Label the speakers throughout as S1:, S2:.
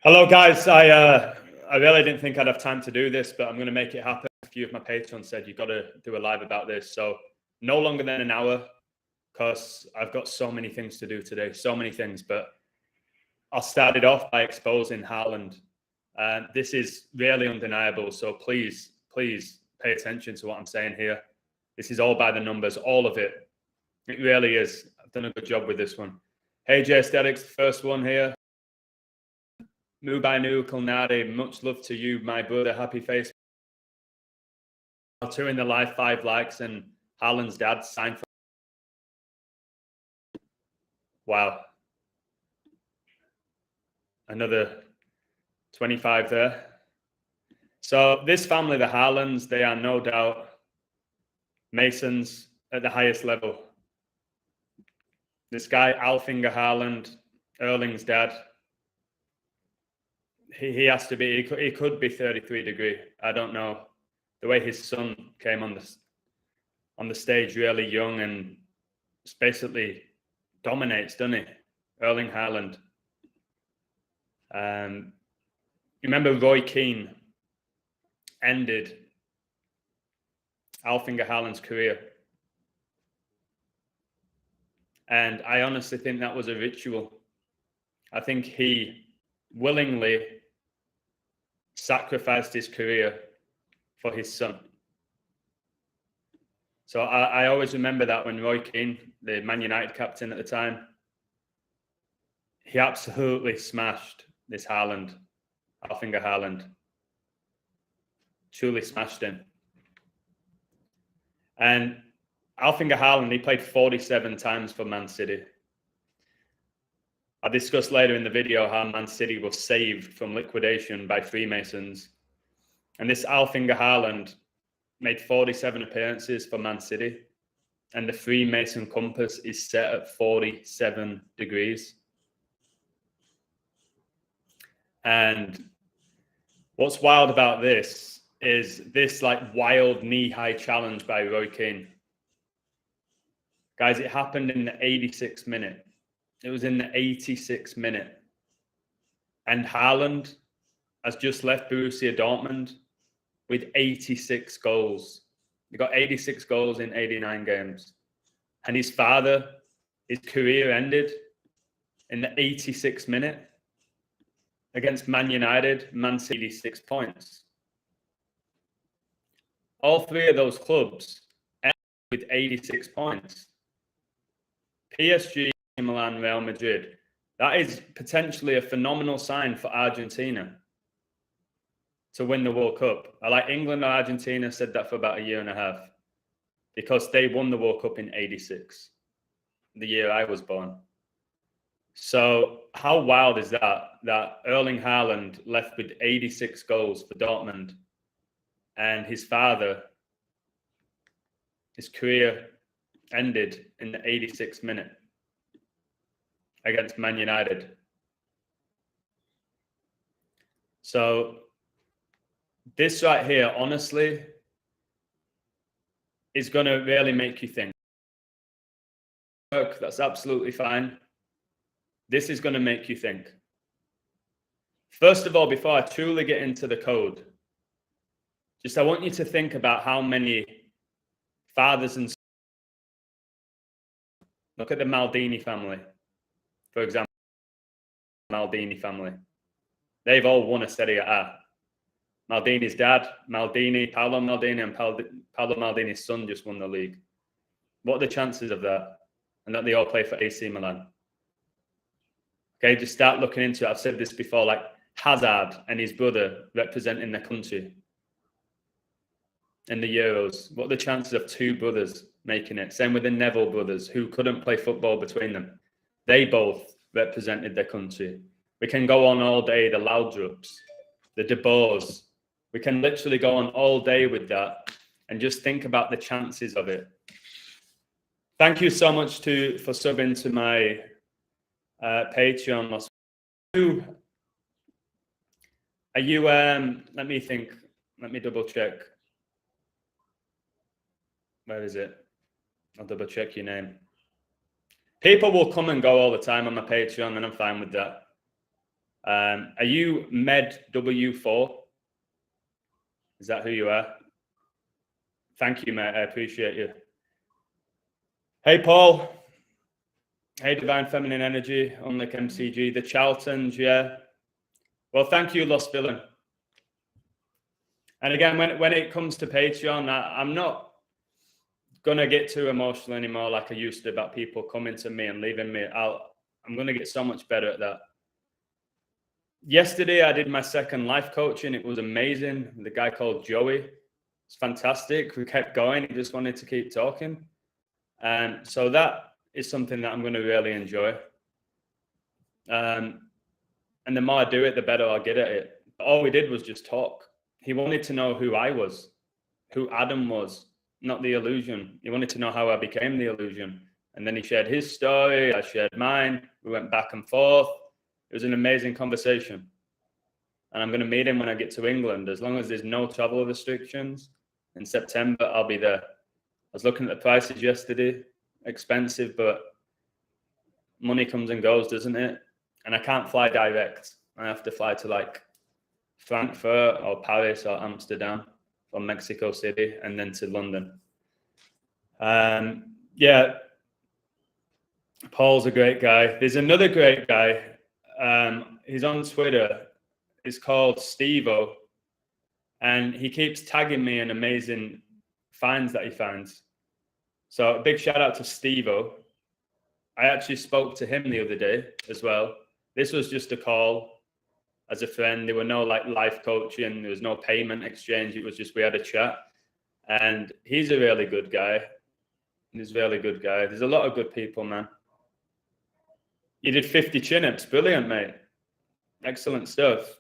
S1: Hello, guys. I really didn't think I'd have time to do this, but I'm going to make it happen. A few of my patrons said you've got to do a live about this, so no longer than an hour, because I've got so many things to do today, so many things. But I'll start it off by exposing Haaland. This is really undeniable, so please pay attention to what I'm saying here. This is all by the numbers, all of it. It really is. I've done a good job with this one. Hey, J Aesthetics, the first one here. Mubainu Kulnadi, much love to you, my brother. Happy face. Two in the live, 5 likes, and Haaland's dad signed for. Wow. Another 25 there. So this family, the Haalands, they are no doubt Masons at the highest level. This guy, Alfinger Haaland, Erling's dad, he has to be, he could be 33 degree. I don't know. The way his son came on the stage really young and basically dominates, doesn't he? Erling Haaland. You remember Roy Keane ended Alfinger Haaland's career. And I honestly think that was a ritual. I think he willingly sacrificed his career for his son. So I always remember that when Roy Keane, the Man United captain at the time, he absolutely smashed this Haaland, Alfinger Haaland. Truly smashed him. And Alfinger Haaland, he played 47 times for Man City. I'll discuss later in the video how Man City was saved from liquidation by Freemasons. And this Alfinger Haaland made 47 appearances for Man City. And the Freemason compass is set at 47 degrees. And what's wild about this is this like wild knee-high challenge by Roy Keane. Guys, it happened in the 86th minute. It was in the 86th minute. And Haaland has just left Borussia Dortmund with 86 goals. He got 86 goals in 89 games. And his father, his career ended in the 86th minute against Man United, Man City, 6 points. All three of those clubs ended with 86 points. PSG, Milan, Real Madrid. That is potentially a phenomenal sign for Argentina to win the World Cup. I like England or Argentina said that for about a year and a half because they won the World Cup in 86, the year I was born. So how wild is that Erling Haaland left with 86 goals for Dortmund and his father, his career ended in the 86th minute against Man United. So this right here, honestly, is going to really make you think. That's absolutely fine. This is going to make you think. First of all, before I truly get into the code, I want you to think about how many fathers and sons. Look at the Maldini family, for example. Maldini family. They've all won a Serie A. Maldini's dad, Paolo Maldini, and Paolo Maldini's son just won the league. What are the chances of that? And that they all play for AC Milan. Okay, just start looking into it. I've said this before, like Hazard and his brother representing the country in the Euros. What are the chances of 2 brothers making it? Same with the Neville brothers, who couldn't play football between them. They both represented their country. We can go on all day, the Laudrups, the De Boers. We can literally go on all day with that and just think about the chances of it. Thank you so much for subbing to my Patreon. Are you, let me think, let me double check. Where is it? I'll double check your name. People will come and go all the time on my Patreon, and I'm fine with that. Are you Med W4? Is that who you are? Thank you, mate. I appreciate you. Hey, Paul. Hey, Divine Feminine Energy, Unlike MCG, the Charltons, yeah. Well, thank you, Lost Villain. And again, when it comes to Patreon, I'm not going to get too emotional anymore like I used to about people coming to me and leaving me. I'm going to get so much better at that. Yesterday, I did my second life coaching. It was amazing. The guy called Joey. It's fantastic. We kept going. He just wanted to keep talking. And so that is something that I'm going to really enjoy. And the more I do it, the better I'll get at it. All we did was just talk. He wanted to know who I was, who Adam was, not the illusion. He wanted to know how I became the illusion. And then he shared his story. I shared mine. We went back and forth. It was an amazing conversation. And I'm going to meet him when I get to England. As long as there's no travel restrictions, in September, I'll be there. I was looking at the prices yesterday. Expensive, but money comes and goes, doesn't it? And I can't fly direct. I have to fly to like Frankfurt or Paris or Amsterdam or Mexico City and then to London. Yeah, Paul's a great guy. There's another great guy. He's on Twitter. He's called Steve-O. And he keeps tagging me in amazing finds that he finds. So a big shout out to Steve-O. I actually spoke to him the other day as well. This was just a call as a friend. There were no like life coaching. There was no payment exchange. It was just, we had a chat. And he's a really good guy. He's a really good guy. There's a lot of good people, man. You did 50 chin-ups. Brilliant, mate. Excellent stuff.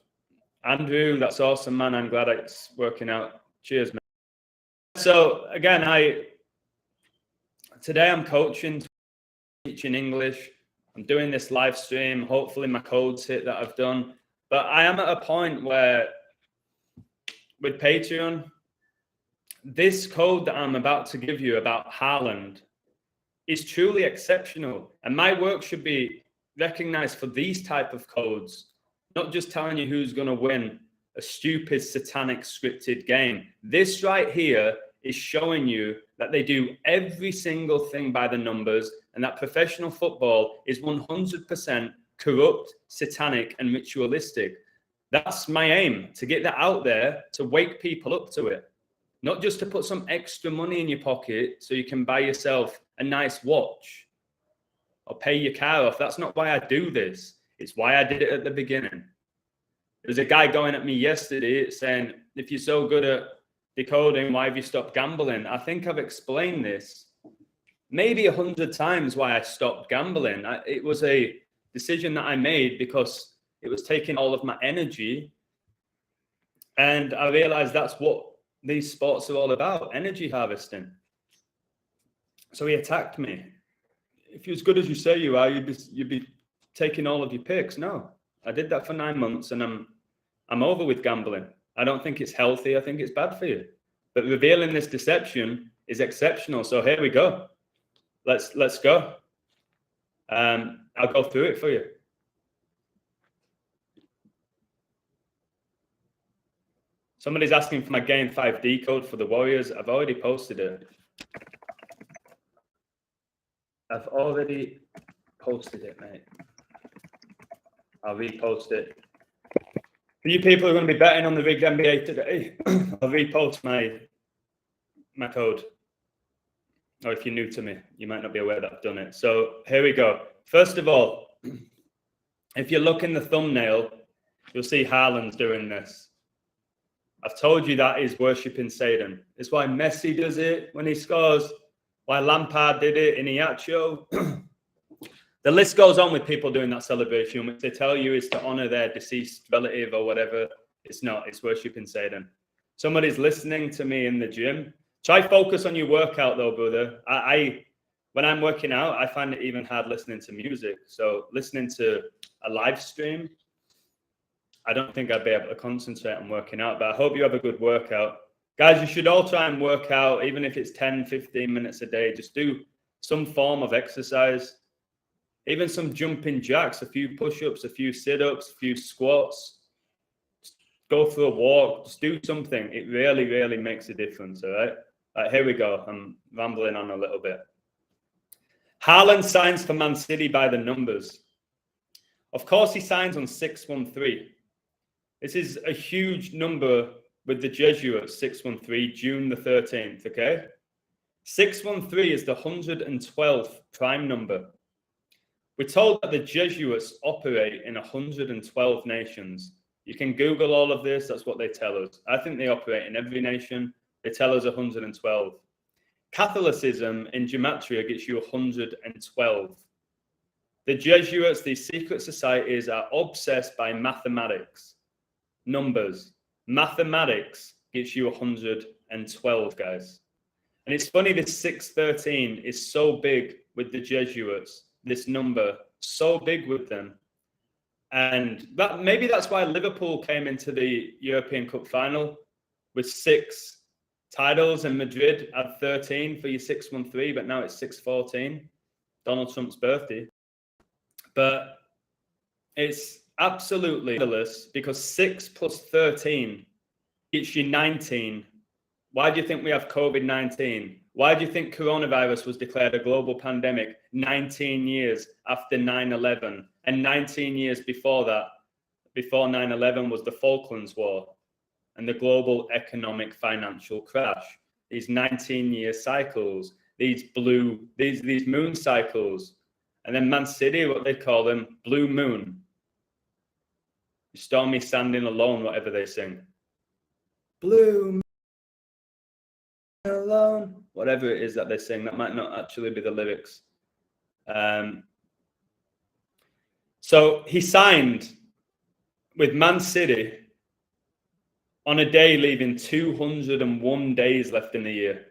S1: Andrew, that's awesome, man. I'm glad it's working out. Cheers, man. So again, today I'm coaching, teaching English. I'm doing this live stream. Hopefully my codes hit that I've done. But I am at a point where with Patreon, this code that I'm about to give you about Haaland is truly exceptional. And my work should be recognized for these type of codes, not just telling you who's going to win a stupid satanic scripted game. This right here is showing you that they do every single thing by the numbers and that professional football is 100% corrupt, satanic, and ritualistic. That's my aim, to get that out there, to wake people up to it. Not just to put some extra money in your pocket so you can buy yourself a nice watch or pay your car off. That's not why I do this. It's why I did it at the beginning. There's a guy going at me yesterday saying, if you're so good at decoding, why have you stopped gambling? I think I've explained this maybe 100 times why I stopped gambling. It was a decision that I made because it was taking all of my energy. And I realized that's what these sports are all about, energy harvesting. So he attacked me. If you're as good as you say you are, you'd be taking all of your picks. No, I did that for 9 months and I'm over with gambling. I don't think it's healthy. I think it's bad for you. But revealing this deception is exceptional. So here we go. Let's go. I'll go through it for you. Somebody's asking for my Game 5D code for the Warriors. I've already posted it. I've already posted it, mate. I'll repost it. For you people who are going to be betting on the Rigged NBA today, I'll repost my code. Or if you're new to me, you might not be aware that I've done it. So here we go. First of all, if you look in the thumbnail, you'll see Haaland's doing this. I've told you that is worshipping Satan. It's why Messi does it when he scores, why Lampard did it in Iacho. The list goes on with people doing that celebration, which they tell you is to honor their deceased relative or whatever. It's not. It's worshipping Satan. Somebody's listening to me in the gym. Try focus on your workout, though, brother. When I'm working out, I find it even hard listening to music. So listening to a live stream, I don't think I'd be able to concentrate on working out. But I hope you have a good workout. Guys, you should all try and work out, even if it's 10, 15 minutes a day. Just do some form of exercise. Even some jumping jacks, a few push-ups, a few sit-ups, a few squats. Just go for a walk. Just do something. It really, really makes a difference, all right? Here we go. I'm rambling on a little bit. Haaland signs for Man City by the numbers. Of course, he signs on 613. This is a huge number with the Jesuits, 613, June the 13th, okay? 613 is the 112th prime number. We're told that the Jesuits operate in 112 nations. You can Google all of this. That's what they tell us. I think they operate in every nation. They tell us 112. Catholicism in gematria gets you 112. The Jesuits, these secret societies, are obsessed by mathematics, numbers. Mathematics gets you 112, guys. And it's funny, this 613 is so big with the Jesuits, this number, so big with them. And that maybe that's why Liverpool came into the European Cup final with 6 titles and Madrid had 13 for your 613, but now it's 614. Donald Trump's birthday. But it's absolutely ridiculous because 6 plus 13 gets you 19. Why do you think we have COVID-19? Why do you think coronavirus was declared a global pandemic 19 years after 9/11? And 19 years before that, before 9/11, was the Falklands War and the global economic financial crash. These 19-year cycles, these moon cycles. And then Man City, what they call them, Blue Moon. Stormy standing alone, whatever they sing. Blue Moon alone. Whatever it is that they sing, that might not actually be the lyrics. So he signed with Man City on a day leaving 201 days left in the year.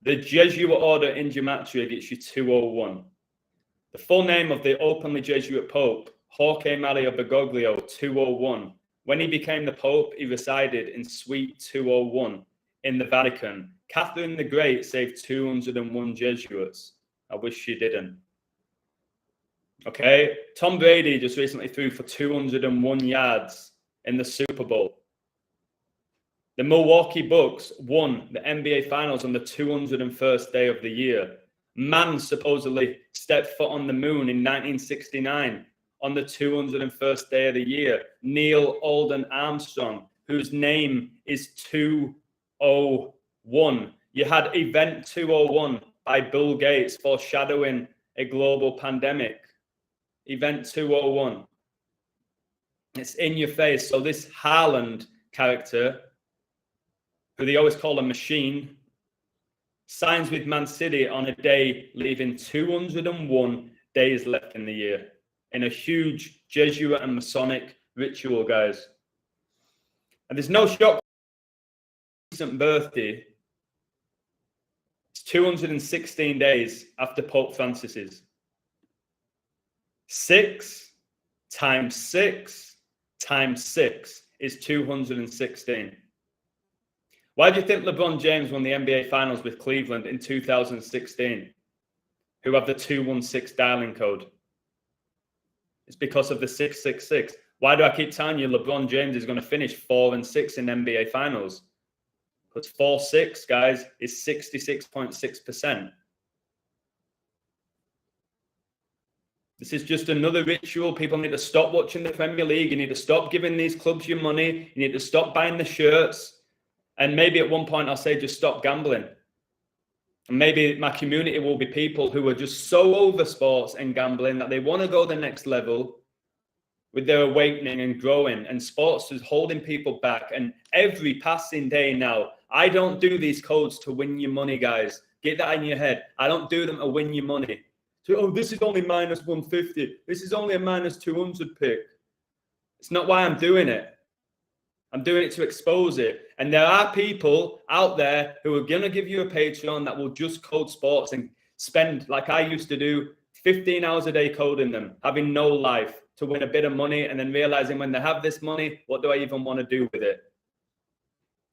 S1: The Jesuit order in gematria gets you 201. The full name of the openly Jesuit Pope, Jorge Maria Bergoglio, 201. When he became the Pope, he resided in Suite 201 in the Vatican. Catherine the Great saved 201 Jesuits. I wish she didn't. Okay, Tom Brady just recently threw for 201 yards in the Super Bowl. The Milwaukee Bucks won the NBA Finals on the 201st day of the year. Man supposedly stepped foot on the moon in 1969 on the 201st day of the year. Neil Alden Armstrong, whose name is 201. You had Event 201 by Bill Gates foreshadowing a global pandemic. Event 201. It's in your face. So this Haaland character, who they always call a machine, signs with Man City on a day leaving 201 days left in the year in a huge Jesuit and Masonic ritual, guys. And there's no shock. Recent birthday. It's 216 days after Pope Francis's. 6 times 6 times 6 is 216. Why do you think LeBron James won the NBA Finals with Cleveland in 2016, who have the 216 dialing code? It's because of the 666. Why do I keep telling you LeBron James is going to finish 4-6 in NBA Finals? Because 4-6, guys, is 66.6%. This is just another ritual. People need to stop watching the Premier League. You need to stop giving these clubs your money. You need to stop buying the shirts. And maybe at one point I'll say, just stop gambling. And maybe my community will be people who are just so over sports and gambling that they want to go the next level with their awakening and growing. And sports is holding people back. And every passing day now, I don't do these codes to win your money, guys. Get that in your head. I don't do them to win your money. So, oh, this is only minus 150. This is only a minus 200 pick. It's not why I'm doing it. I'm doing it to expose it. And there are people out there who are going to give you a Patreon that will just code sports and spend, like I used to do, 15 hours a day coding them, having no life to win a bit of money and then realizing when they have this money, what do I even want to do with it?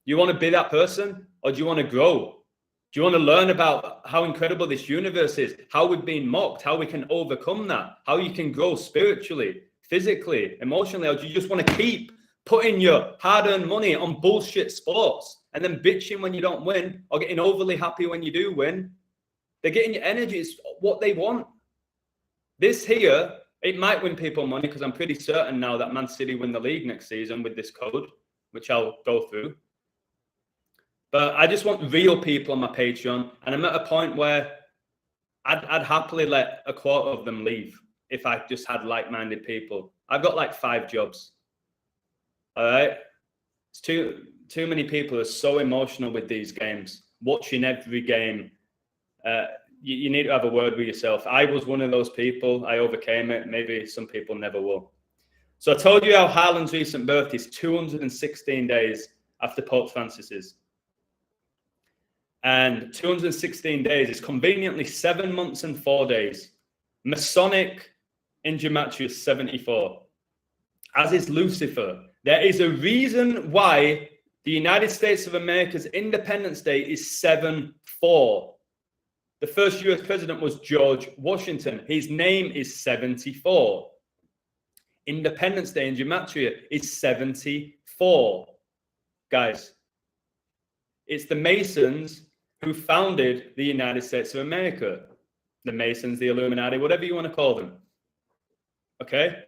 S1: You want to be that person or do you want to grow? Do you want to learn about how incredible this universe is, how we've been mocked, how we can overcome that, how you can grow spiritually, physically, emotionally? Or do you just want to keep putting your hard-earned money on bullshit sports and then bitching when you don't win or getting overly happy when you do win? They're getting your energy. It's what they want. This here, it might win people money because I'm pretty certain now that Man City win the league next season with this code, which I'll go through. But I just want real people on my Patreon. And I'm at a point where I'd happily let a quarter of them leave if I just had like-minded people. I've got like 5 jobs. All right? It's too many people are so emotional with these games, watching every game. You need to have a word with yourself. I was one of those people. I overcame it. Maybe some people never will. So I told you how Haaland's recent birthday is 216 days after Pope Francis's. And 216 days is conveniently 7 months and 4 days. Masonic in Gematria is 74, as is Lucifer. There is a reason why the United States of America's Independence Day is 7-4. The first US president was George Washington. His name is 74. Independence Day in Gematria is 74. Guys, it's the Masons who founded the United States of America. The Masons, the Illuminati, whatever you want to call them. Okay?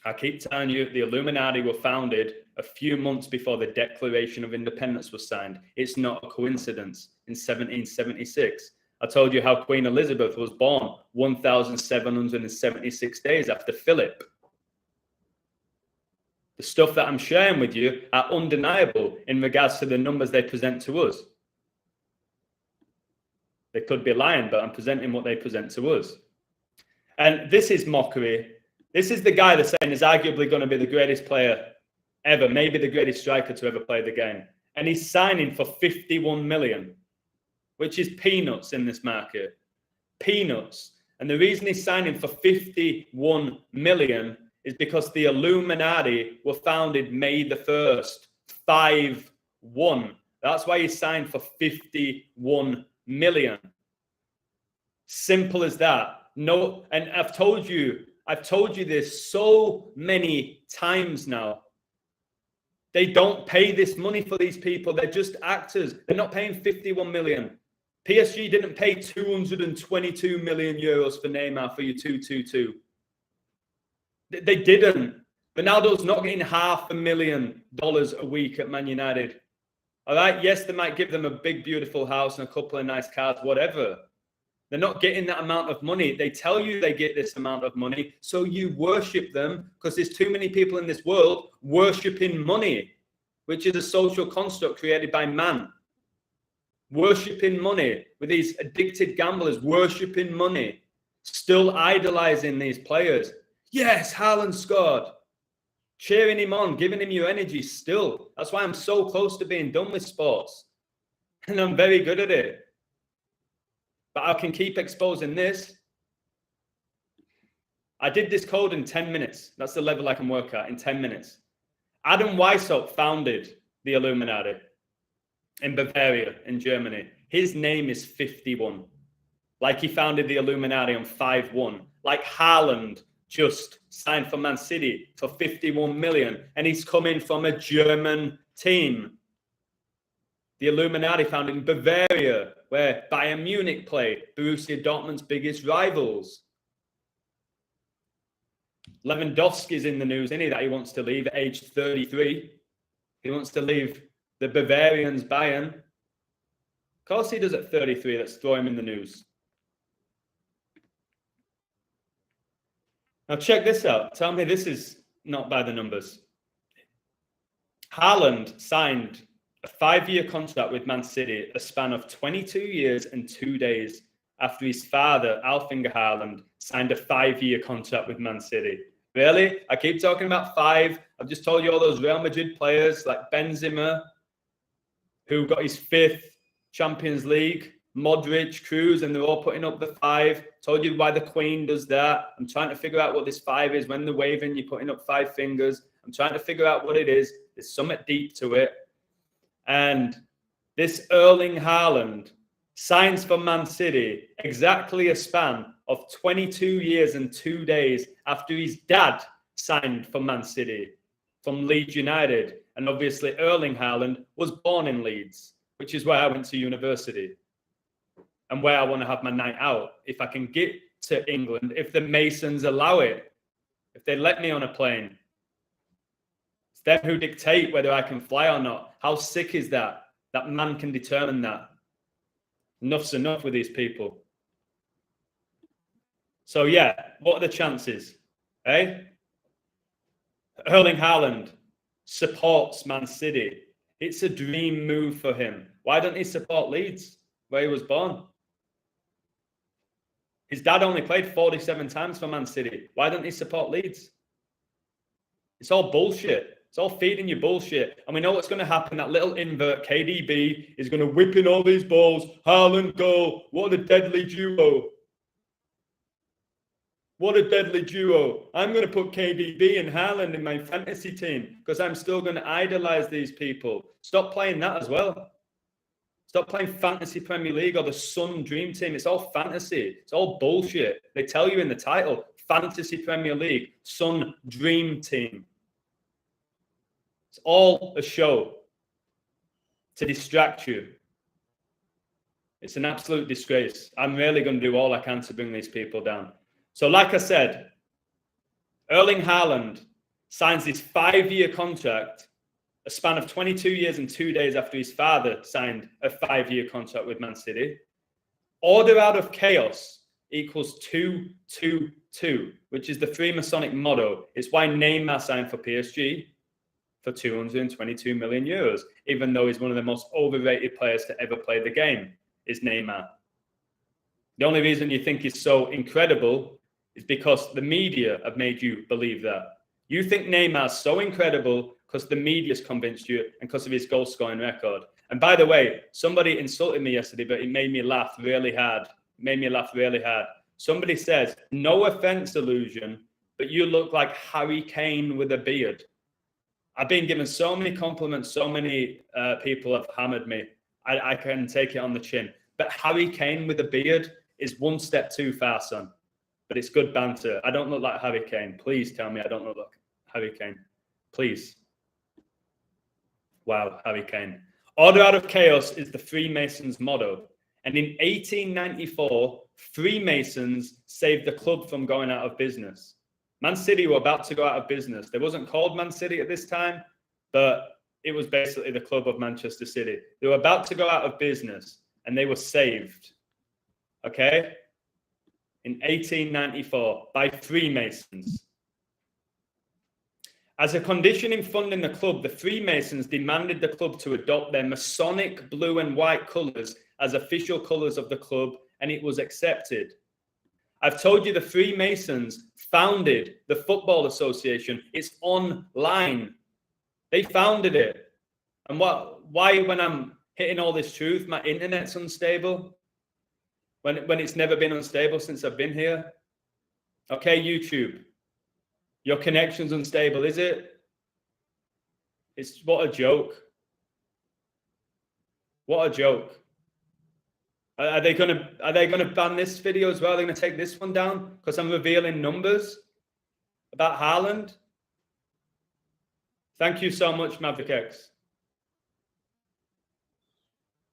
S1: I keep telling you, the Illuminati were founded a few months before the Declaration of Independence was signed. It's not a coincidence. In 1776, I told you how Queen Elizabeth was born 1,776 days after Philip. The stuff that I'm sharing with you are undeniable in regards to the numbers they present to us. They could be lying, but I'm presenting what they present to us. And this is mockery. This is the guy they're saying is arguably going to be the greatest player ever, maybe the greatest striker to ever play the game. And he's signing for 51 million, which is peanuts in this market. Peanuts. And the reason he's signing for 51 million is because the Illuminati were founded May the 1st, 5-1. That's why he signed for 51 million. Simple as that. No, and I've told you this so many times now. They don't pay this money for these people. They're just actors. They're not paying 51 million. PSG didn't pay 222 million euros for Neymar for your 222. They didn't. Ronaldo's not getting $500,000 a week at Man United. All right? Yes, they might give them a big, beautiful house and a couple of nice cars, whatever. They're not getting that amount of money. They tell you they get this amount of money, so you worship them because there's too many people in this world worshiping money, which is a social construct created by man. Worshipping money with these addicted gamblers, worshipping money, still idolizing these players. Yes, Haaland scored. Cheering him on, giving him your energy still. That's why I'm so close to being done with sports. And I'm very good at it. But I can keep exposing this. I did this code in 10 minutes. That's the level I can work at in 10 minutes. Adam Weishaupt founded the Illuminati in Bavaria, in Germany. His name is 51. Like he founded the Illuminati on 5-1. Like Haaland just signed for Man City for 51 million. And he's coming from a German team. The Illuminati founded in Bavaria, where Bayern Munich play, Borussia Dortmund's biggest rivals. Lewandowski's in the news, isn't he, that he wants to leave at age 33. He wants to leave the Bavarians, Bayern. Of course he does at 33. Let's throw him in the news. Now check this out. Tell me this is not by the numbers. Haaland signed a 5-year contract with Man City, a span of 22 years and 2 days after his father, Alf-Inge Haaland, signed a 5-year contract with Man City. Really? I keep talking about 5. I've just told you all those Real Madrid players like Benzema, who got his 5th Champions League, Modric, Cruz, and they're all putting up the 5. Told you why the Queen does that. I'm trying to figure out what this 5 is. When they're waving, you're putting up 5 fingers. I'm trying to figure out what it is. There's something deep to it. And This Erling Haaland signs for Man City exactly a span of 22 years and 2 days after his dad signed for Man City from Leeds United. And obviously Erling Haaland was born in Leeds, which is where I went to university and where I want to have my night out. If I can get to England, if the Masons allow it, if they let me on a plane, it's them who dictate whether I can fly or not. How sick is that? That man can determine that. Enough's enough with these people. So yeah, what are the chances? Eh? Erling Haaland supports Man City. It's a dream move for him. Why don't he support Leeds, where he was born? His dad only played 47 times for Man City. Why don't he support Leeds? It's all bullshit. It's all feeding you bullshit. And we know what's going to happen. That little invert, KDB, is going to whip in all these balls. Haaland goal. What a deadly duo. What a deadly duo. I'm going to put KDB and Haaland in my fantasy team because I'm still going to idolize these people. Stop playing that as well. Stop playing Fantasy Premier League or the Sun Dream Team. It's all fantasy. It's all bullshit. They tell you in the title, Fantasy Premier League, Sun Dream Team. It's all a show to distract you. It's an absolute disgrace. I'm really going to do all I can to bring these people down. So like I said, Erling Haaland signs this 5-year contract, a span of 22 years and 2 days after his father signed a 5-year contract with Man City. Order out of chaos equals 2-2-2, which is the Freemasonic motto. It's why Neymar signed for PSG for 222 million euros, even though he's one of the most overrated players to ever play the game, is Neymar. The only reason you think he's so incredible is because the media have made you believe that. You think Neymar's so incredible because the media's convinced you and because of his goal-scoring record. And by the way, somebody insulted me yesterday, but it made me laugh really hard. Somebody says, no offense, Illusion, but you look like Harry Kane with a beard. I've been given so many compliments, so many people have hammered me. I can take it on the chin. But Harry Kane with a beard is one step too far, son. But it's good banter. I don't look like Harry Kane. Please tell me I don't look like Harry Kane. Please. Wow, Harry Kane. Order out of chaos is the Freemasons' motto. And in 1894, Freemasons saved the club from going out of business. Man City were about to go out of business. They wasn't called Man City at this time, but it was basically the club of Manchester City. They were about to go out of business, and they were saved, okay, in 1894 by Freemasons. As a condition in funding the club, the Freemasons demanded the club to adopt their Masonic blue and white colours as official colours of the club, and it was accepted. I've told you the Freemasons founded the Football Association. It's online. They founded it. And why, when I'm hitting all this truth, my internet's unstable? When it's never been unstable since I've been here? Okay, YouTube. Your connection's unstable, is it? It's what a joke. What a joke. Are they gonna ban this video as well? Are they gonna take this one down because I'm revealing numbers about Haaland? Thank you so much, Maverick X.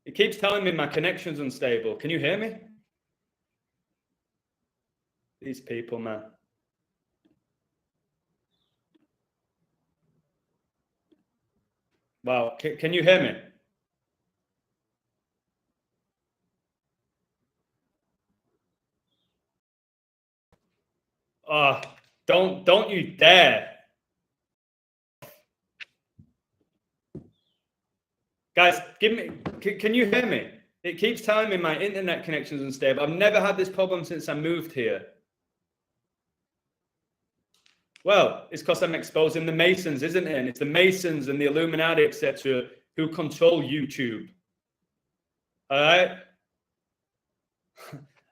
S1: It keeps telling me my connection's unstable. Can you hear me? These people, man. Wow, can you hear me? Oh, don't you dare. Guys, can you hear me? It keeps telling me my internet connection's unstable. I've never had this problem since I moved here. Well, it's because I'm exposing the Masons, isn't it? And it's the Masons and the Illuminati, etc., who control YouTube. All right?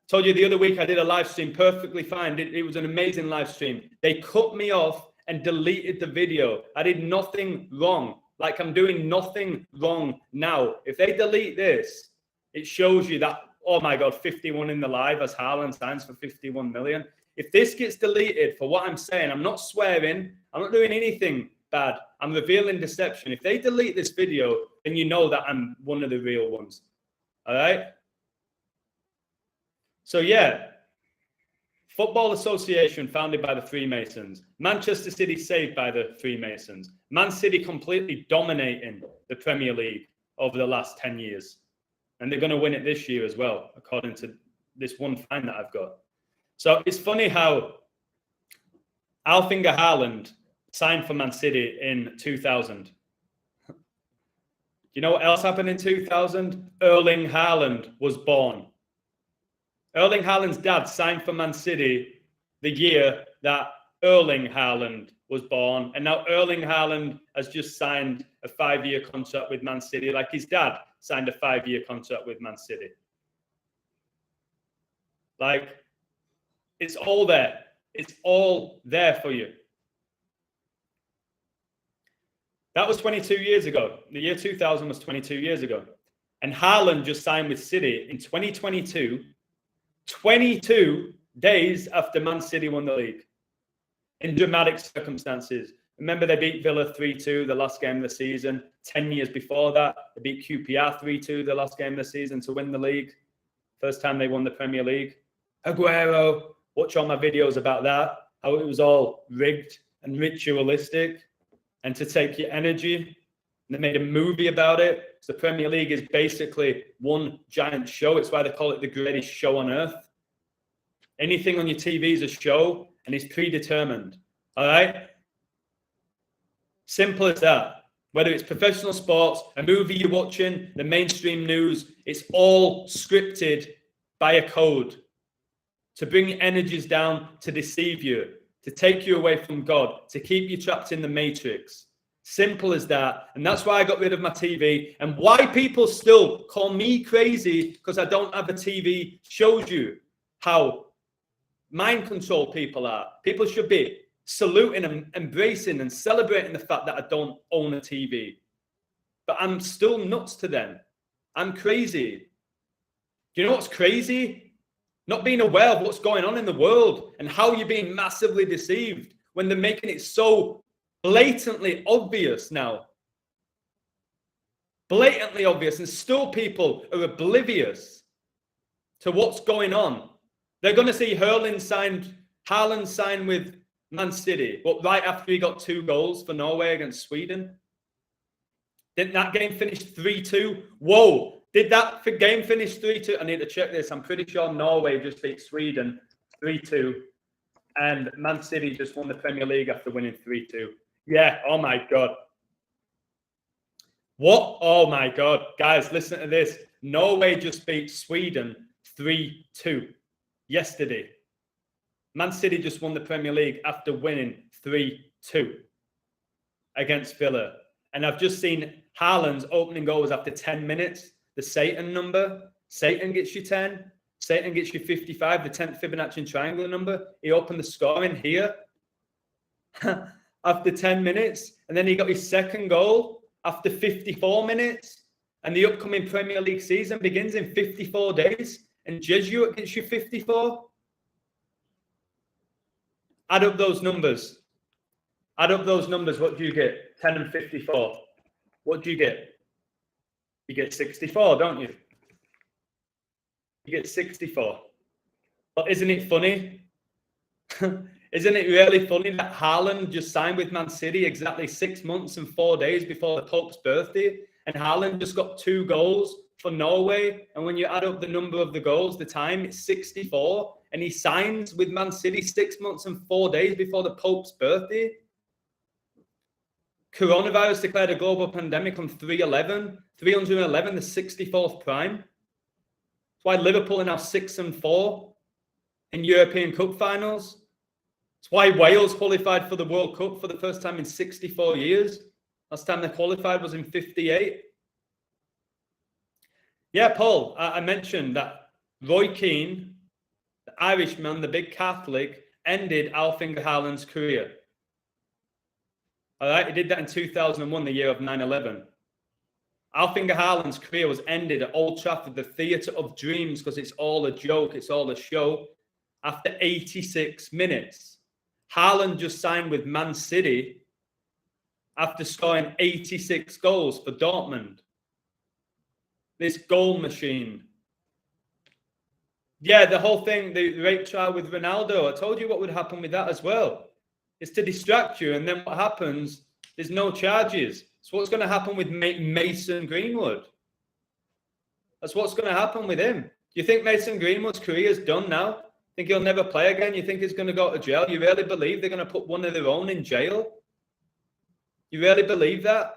S1: Told you the other week I did a live stream perfectly fine. It was an amazing live stream. They cut me off and deleted the video. I did nothing wrong. Like I'm doing nothing wrong now. If they delete this, it shows you that, oh my God, 51 in the live as Haaland signs for 51 million. If this gets deleted for what I'm saying, I'm not swearing, I'm not doing anything bad. I'm revealing deception. If they delete this video, then you know that I'm one of the real ones. All right? So yeah, Football Association founded by the Freemasons. Manchester City saved by the Freemasons. Man City completely dominating the Premier League over the last 10 years. And they're going to win it this year as well, according to this one find that I've got. So it's funny how Alfinger Haaland signed for Man City in 2000. You know what else happened in 2000? Erling Haaland was born. Erling Haaland's dad signed for Man City the year that Erling Haaland was born. And now Erling Haaland has just signed a 5-year contract with Man City, like his dad signed a 5-year contract with Man City. Like, it's all there. It's all there for you. That was 22 years ago. The year 2000 was 22 years ago. And Haaland just signed with City in 2022, 22 days after Man City won the league. In dramatic circumstances. Remember, they beat Villa 3-2 the last game of the season. 10 years before that, they beat QPR 3-2 the last game of the season to win the league. First time they won the Premier League. Aguero, watch all my videos about that, how it was all rigged and ritualistic and to take your energy. And they made a movie about it. So the Premier League is basically one giant show. It's why they call it the greatest show on earth. Anything on your TV is a show and it's predetermined. All right? Simple as that. Whether it's professional sports, a movie you're watching, the mainstream news, it's all scripted by a code to bring your energies down, to deceive you, to take you away from God, to keep you trapped in the matrix. Simple as that. And that's why I got rid of my TV. And why people still call me crazy because I don't have a TV shows you how mind control people are. People should be saluting and embracing and celebrating the fact that I don't own a TV. But I'm still nuts to them. I'm crazy. Do you know what's crazy? Not being aware of what's going on in the world and how you're being massively deceived when they're making it so blatantly obvious now. Blatantly obvious, and still people are oblivious to what's going on. They're going to see Haaland signed with Man City, but right after he got 2 goals for Norway against Sweden. Didn't that game finish 3-2? Whoa! Did that game finish 3-2? I need to check this. I'm pretty sure Norway just beat Sweden 3-2. And Man City just won the Premier League after winning 3-2. Yeah, oh my God. What? Oh my God. Guys, listen to this. Norway just beat Sweden 3-2 yesterday. Man City just won the Premier League after winning 3-2 against Villa. And I've just seen Haaland's opening goal was after 10 minutes. The Satan number. Satan gets you 10. Satan gets you 55, the 10th Fibonacci triangle number. He opened the scoring here after 10 minutes. And then he got his second goal after 54 minutes. And the upcoming Premier League season begins in 54 days. And Jesuit gets you 54. Add up those numbers. Add up those numbers. What do you get? 10 and 54. What do you get? You get 64, don't you? You get 64. But isn't it funny? Isn't it really funny that Haaland just signed with Man City exactly 6 months and 4 days before the Pope's birthday? And Haaland just got 2 goals for Norway. And when you add up the number of the goals, the time, it's 64. And he signs with Man City 6 months and 4 days before the Pope's birthday. Coronavirus declared a global pandemic on 311, the 64th prime. That's why Liverpool are now 6-4 in European Cup finals. That's why Wales qualified for the World Cup for the first time in 64 years. Last time they qualified was in 58. Yeah, Paul, I mentioned that Roy Keane, the Irishman, the big Catholic, ended Alfinger Haaland's career. All right, he did that in 2001, the year of 9/11. Alfinger Haaland's career was ended at Old Trafford, the theatre of dreams, because it's all a joke, it's all a show. After 86 minutes, Haaland just signed with Man City after scoring 86 goals for Dortmund. This goal machine. Yeah, the whole thing, the rape trial with Ronaldo, I told you what would happen with that as well. It's to distract you, and then what happens, there's no charges. So what's going to happen with Mason Greenwood? That's what's going to happen with him. Do you think Mason Greenwood's career is done now? Think he'll never play again? You think he's going to go to jail? You really believe they're going to put one of their own in jail? You really believe that?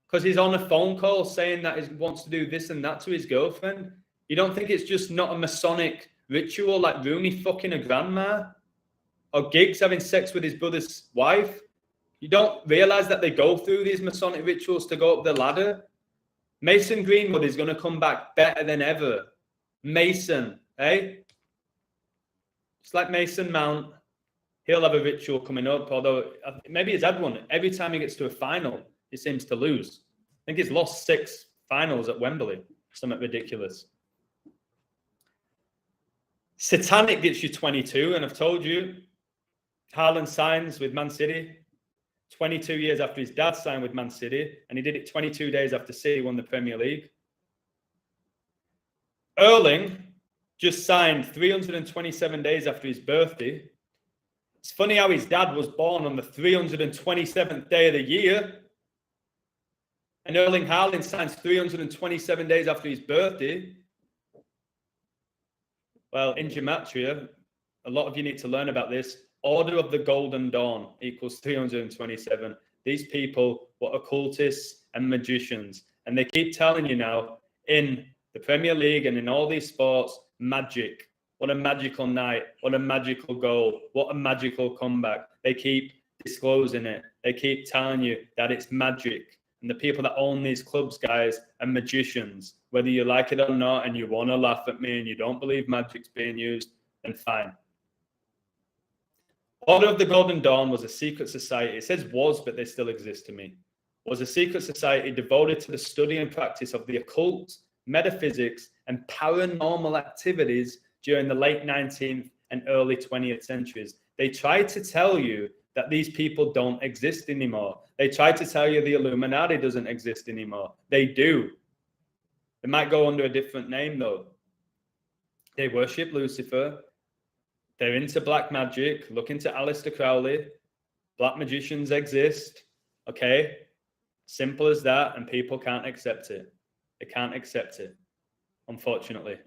S1: Because he's on a phone call saying that he wants to do this and that to his girlfriend? You don't think it's just not a Masonic ritual like Rooney fucking a grandma? Or Giggs having sex with his brother's wife? You don't realize that they go through these Masonic rituals to go up the ladder? Mason Greenwood is going to come back better than ever. Mason, eh? It's like Mason Mount. He'll have a ritual coming up, although maybe he's had one. Every time he gets to a final, he seems to lose. I think he's lost 6 finals at Wembley. Something ridiculous. Satanic gets you 22, and I've told you, Haaland signs with Man City 22 years after his dad signed with Man City, and he did it 22 days after City won the Premier League. Erling just signed 327 days after his birthday. It's funny how his dad was born on the 327th day of the year, and Erling Haaland signs 327 days after his birthday. Well, in gematria, a lot of you need to learn about this. Order of the Golden Dawn equals 327. These people were occultists and magicians. And they keep telling you now in the Premier League and in all these sports, magic. What a magical night. What a magical goal. What a magical comeback. They keep disclosing it. They keep telling you that it's magic. And the people that own these clubs, guys, are magicians. Whether you like it or not, and you want to laugh at me and you don't believe magic's being used, then fine. Order of the Golden Dawn was a secret society. It says was, but they still exist to me. Was a secret society devoted to the study and practice of the occult, metaphysics, and paranormal activities during the late 19th and early 20th centuries. They tried to tell you that these people don't exist anymore. They tried to tell you the Illuminati doesn't exist anymore. They do. They might go under a different name, though. They worship Lucifer. They're into black magic. Look into Aleister Crowley. Black magicians exist. Okay? Simple as that, and people can't accept it. They can't accept it, unfortunately.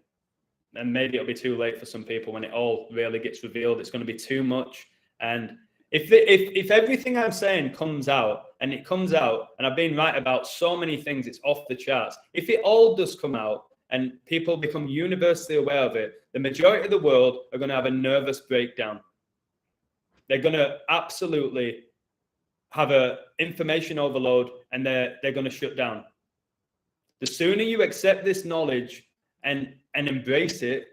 S1: And maybe it'll be too late for some people when it all really gets revealed. It's going to be too much. And if everything I'm saying comes out, and it comes out, and I've been right about so many things, it's off the charts. If it all does come out, and people become universally aware of it, the majority of the world are going to have a nervous breakdown. They're going to absolutely have a information overload, and they're going to shut down. The sooner you accept this knowledge and embrace it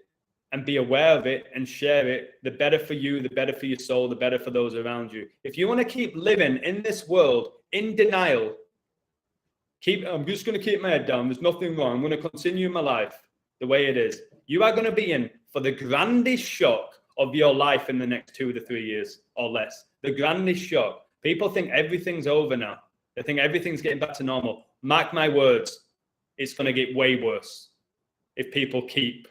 S1: and be aware of it and share it, the better for you, the better for your soul, the better for those around you. If you want to keep living in this world in denial, I'm just going to keep my head down. There's nothing wrong. I'm going to continue my life the way it is. You are going to be in for the grandest shock of your life in the next 2 to 3 years or less. The grandest shock. People think everything's over now. They think everything's getting back to normal. Mark my words, it's going to get way worse if people keep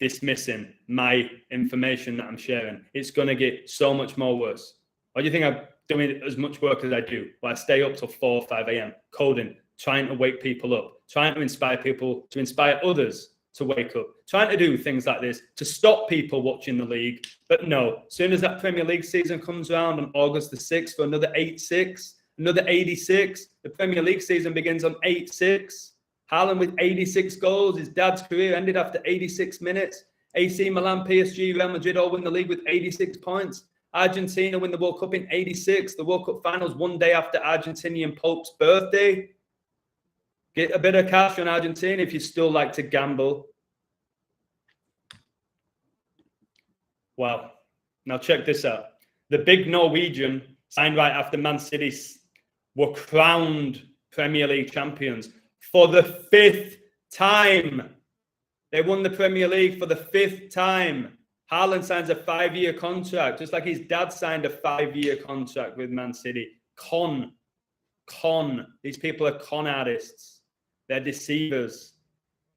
S1: dismissing my information that I'm sharing. It's going to get so much more worse. Why do you think I'm doing as much work as I do? Well, I stay up till 4 or 5 a.m. coding, trying to wake people up, trying to inspire people, to inspire others to wake up, trying to do things like this to stop people watching the league. But no, as soon as that Premier League season comes around on August the 6th for another 8-6, another 86, the Premier League season begins on 8-6. Haaland with 86 goals. His dad's career ended after 86 minutes. AC Milan, PSG, Real Madrid all win the league with 86 points. Argentina win the World Cup in 86. The World Cup finals one day after Argentinian Pope's birthday. Get a bit of cash on Argentina if you still like to gamble. Wow. Now check this out. The big Norwegian Signed right after Man City were crowned Premier League champions for the 5th time. They won the Premier League for the 5th time. Haaland signs a 5-year contract, just like his dad signed a 5-year contract with Man City. Con. These people are con artists. They're deceivers.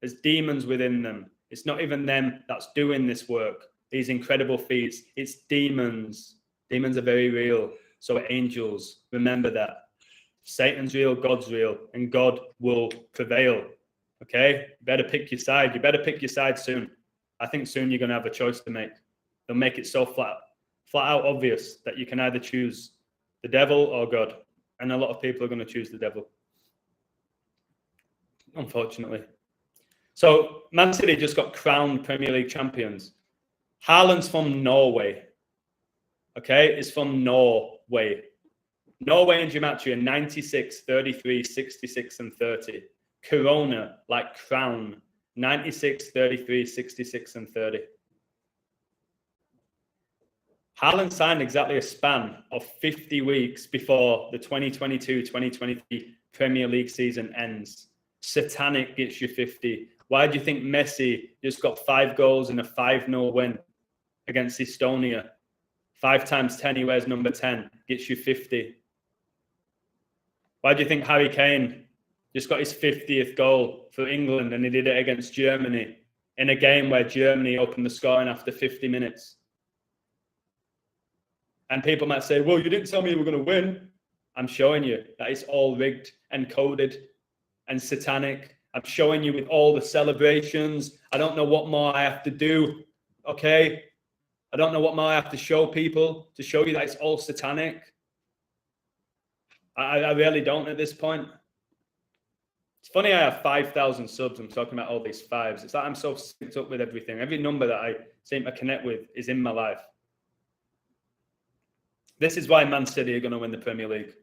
S1: There's demons within them. It's not even them that's doing this work, these incredible feats. It's demons. Demons are very real. So are angels. Remember that. Satan's real, God's real, and God will prevail. Okay? You better pick your side. You better pick your side soon. I think soon you're going to have a choice to make. They'll make it so flat out obvious that you can either choose the devil or God. And a lot of people are going to choose the devil, unfortunately. So Man City just got crowned Premier League champions. Haaland's from Norway. Okay? It's from Norway. Norway and Gematria, 96, 33, 66, and 30. Corona, like crown, 96, 33, 66, and 30. Haaland signed exactly a span of 50 weeks before the 2022-2023 Premier League season ends. Satanic gets you 50. Why do you think Messi just got 5 goals in a 5-0 win against Estonia? 5 times 10, he wears number 10, gets you 50. Why do you think Harry Kane just got his 50th goal for England and he did it against Germany in a game where Germany opened the scoring after 50 minutes? And people might say, well, you didn't tell me you were going to win. I'm showing you that it's all rigged and coded and satanic. I'm showing you with all the celebrations. I don't know what more I have to do, okay? I don't know what more I have to show people to show you that it's all satanic. I really don't at this point. It's funny I have 5,000 subs. I'm talking about all these fives. It's like I'm so synced up with everything. Every number that I seem to connect with is in my life. This is why Man City are going to win the Premier League.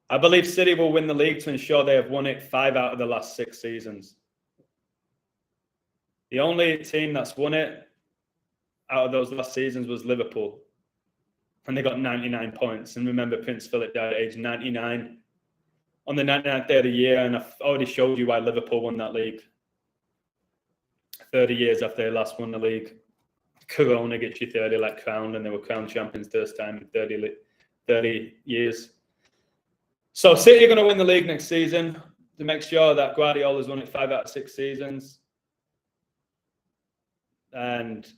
S1: I believe City will win the league to ensure they have won it 5 out of the last 6 seasons. The only team that's won it out of those last seasons was Liverpool. And they got 99 points. And remember, Prince Philip died at age 99 on the 99th day of the year. And I've already showed you why Liverpool won that league. 30 years after they last won the league. Corona gets you 30 like crowned, and they were crowned champions first time in 30 years. So City are going to win the league next season to make sure that Guardiola's won it 5 out of 6 seasons. And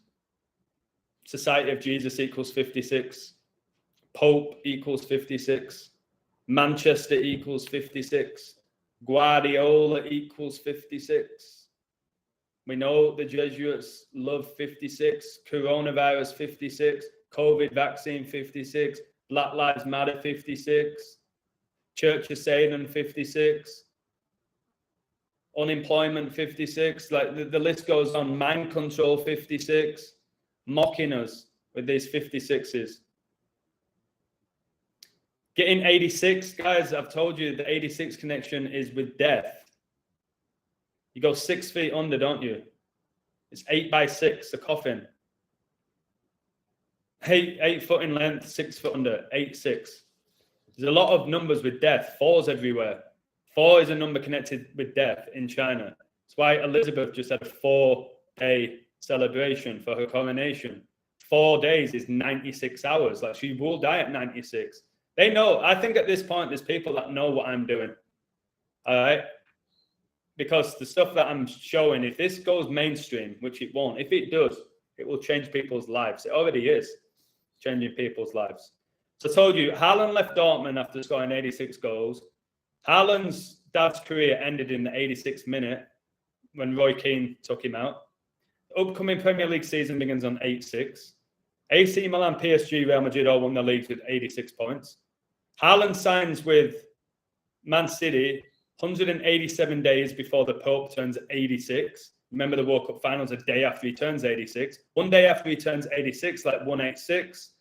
S1: Society of Jesus equals 56. Pope equals 56. Manchester equals 56. Guardiola equals 56. We know the Jesuits love 56. Coronavirus 56. COVID vaccine 56. Black Lives Matter 56. Church of Satan 56. Unemployment 56. Like the list goes on. Mind control 56. Mocking us with these 56s. Getting 86, guys, I've told you the 86 connection is with death. You go 6 feet under, don't you? It's 8 by 6, a coffin. 8 foot in length, 6 foot under, 86. There's a lot of numbers with death. 4's everywhere. 4 is a number connected with death in China. That's why Elizabeth just had a 4-day celebration for her coronation. 4 days is 96 hours. Like, she will die at 96. They know. I think at this point, there's people that know what I'm doing. All right? Because the stuff that I'm showing, if this goes mainstream, which it won't, if it does, it will change people's lives. It already is changing people's lives. So I told you, Haaland left Dortmund after scoring 86 goals. Haaland's dad's career ended in the 86th minute when Roy Keane took him out. The upcoming Premier League season begins on 8-6. AC Milan, PSG, Real Madrid all won the leagues with 86 points. Haaland signs with Man City 187 days before the Pope turns 86. Remember the World Cup finals a day after he turns 86. 1 day after he turns 86, like 186.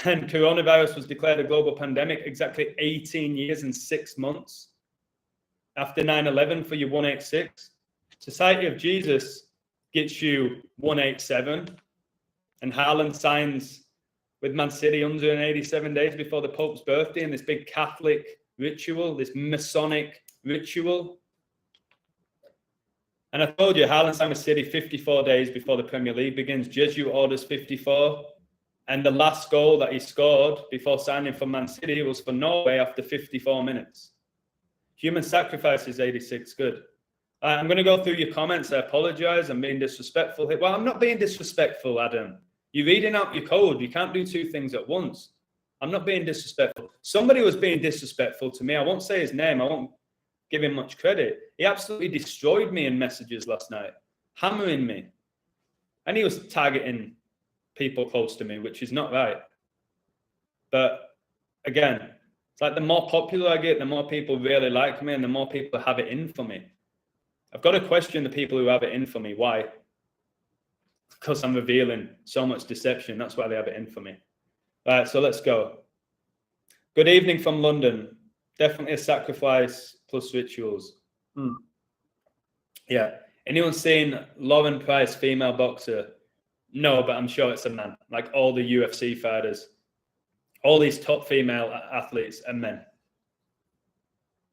S1: And coronavirus was declared a global pandemic exactly 18 years and 6 months after 9/11 for your 186. Society of Jesus gets you 187. And Haaland signs with Man City 187 days before the Pope's birthday and this big Catholic ritual, this Masonic ritual. And I told you, Haaland signed with City 54 days before the Premier League begins. Jesuit orders 54. And the last goal that he scored before signing for Man City was for Norway after 54 minutes. Human sacrifice is 86. Good. I'm going to go through your comments. I apologize. I'm being disrespectful here. Well, I'm not being disrespectful, Adam. You're reading out your code. You can't do two things at once. I'm not being disrespectful. Somebody was being disrespectful to me. I won't say his name. I won't give him much credit. He absolutely destroyed me in messages last night, hammering me. And he was targeting people close to me, which is not right. But again, it's like the more popular I get, the more people really like me and the more people have it in for me. I've got to question the people who have it in for me. Why? Because I'm revealing so much deception. That's why they have it in for me. All right, so let's go. Good evening from London. Definitely a sacrifice plus rituals. Yeah. Anyone seen Lauren Price, female boxer? No, but I'm sure it's a man. Like all the UFC fighters. All these top female athletes are men.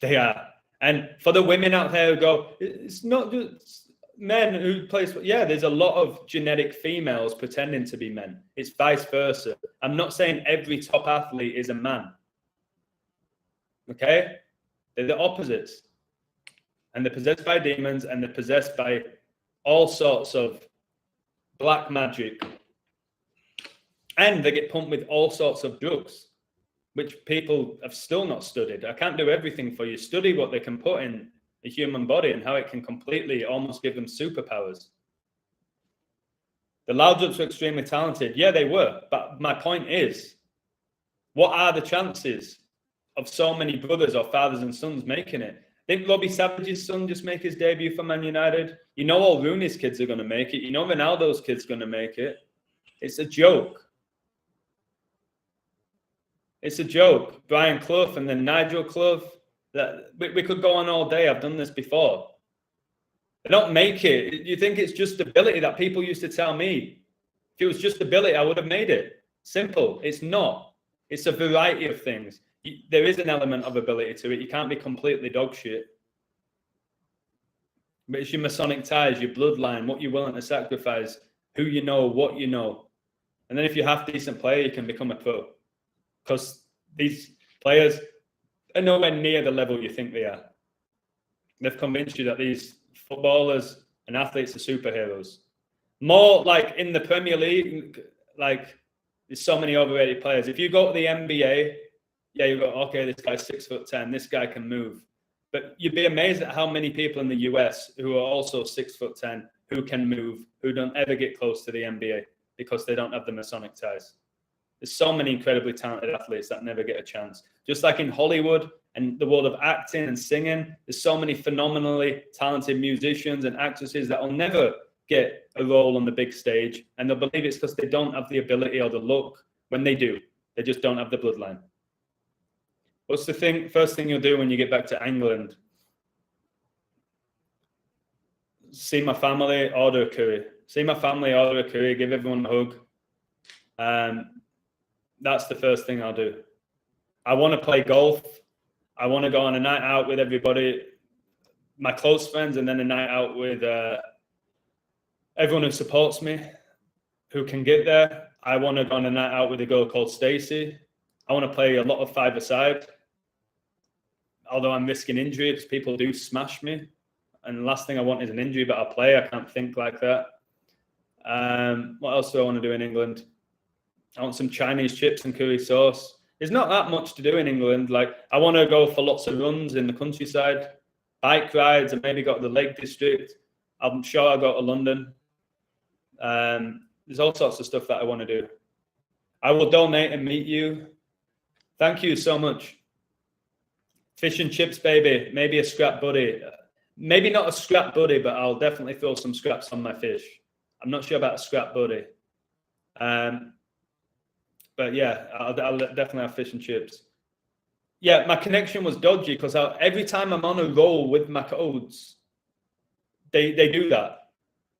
S1: They are. And for the women out there who go, it's not just men who play. Yeah, there's a lot of genetic females pretending to be men. It's vice versa. I'm not saying every top athlete is a man. Okay? They're the opposites. And they're possessed by demons and they're possessed by all sorts of black magic. And they get pumped with all sorts of drugs, which people have still not studied. I can't do everything for you. Study what they can put in the human body and how it can completely almost give them superpowers. The Loudups were extremely talented. Yeah, they were. But my point is, what are the chances of so many brothers or fathers and sons making it? Didn't Robbie Savage's son just make his debut for Man United? You know all Rooney's kids are going to make it. You know Ronaldo's kids are going to make it. It's a joke. It's a joke. Brian Clough and then Nigel Clough. That we could go on all day. I've done this before. They don't make it. You think it's just ability that people used to tell me. If it was just ability, I would have made it. Simple. It's not. It's a variety of things. There is an element of ability to it. You can't be completely dog shit. But it's your Masonic ties, your bloodline, what you're willing to sacrifice, who you know, what you know. And then if you're half decent player, you can become a pro. Because these players are nowhere near the level you think they are. They've convinced you that these footballers and athletes are superheroes. More like in the Premier League, like there's so many overrated players. If you go to the NBA, yeah, you go, okay, this guy's 6'10", this guy can move. But you'd be amazed at how many people in the US who are also 6'10", who can move, who don't ever get close to the NBA because they don't have the Masonic ties. There's so many incredibly talented athletes that never get a chance. Just like in Hollywood and the world of acting and singing, there's so many phenomenally talented musicians and actresses that will never get a role on the big stage. And they'll believe it's because they don't have the ability or the look. When they do, they just don't have the bloodline. What's the first thing you'll do when you get back to England? See my family, order a curry. See my family, order a curry, give everyone a hug. That's the first thing I'll do. I want to play golf. I want to go on a night out with everybody, my close friends, and then a night out with everyone who supports me, who can get there. I want to go on a night out with a girl called Stacey. I want to play a lot of five-a-side, although I'm risking injury because people do smash me. And the last thing I want is an injury, but I'll play. I can't think like that. What else do I want to do in England? I want some Chinese chips and curry sauce. There's not that much to do in England. Like, I want to go for lots of runs in the countryside, bike rides, and maybe go to the Lake District. I'm sure I'll go to London. There's all sorts of stuff that I want to do. I will donate and meet you. Thank you so much. Fish and chips, baby. Maybe a scrap buddy. Maybe not a scrap buddy, but I'll definitely throw some scraps on my fish. I'm not sure about a scrap buddy. But yeah, I'll definitely have fish and chips. Yeah, my connection was dodgy because every time I'm on a roll with my codes, they do that.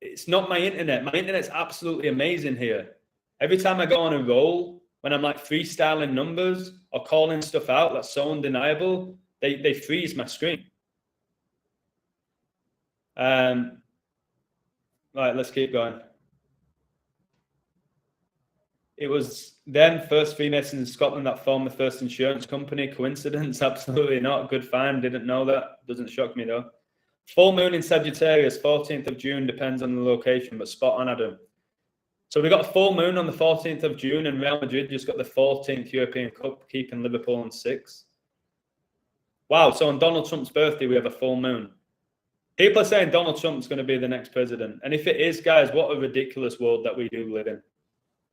S1: It's not my internet. My internet's absolutely amazing here. Every time I go on a roll, when I'm like freestyling numbers or calling stuff out that's so undeniable, they freeze my screen. Right, let's keep going. It was then first Freemasons in Scotland that formed the first insurance company. Coincidence? Absolutely not. Good find. Didn't know that. Doesn't shock me though. Full moon in Sagittarius, 14th of June, depends on the location, but spot on, Adam. So we got a full moon on the 14th of June, and Real Madrid just got the 14th European Cup, keeping Liverpool on 6. Wow, so on Donald Trump's birthday, we have a full moon. People are saying Donald Trump's going to be the next president. And if it is, guys, what a ridiculous world that we do live in,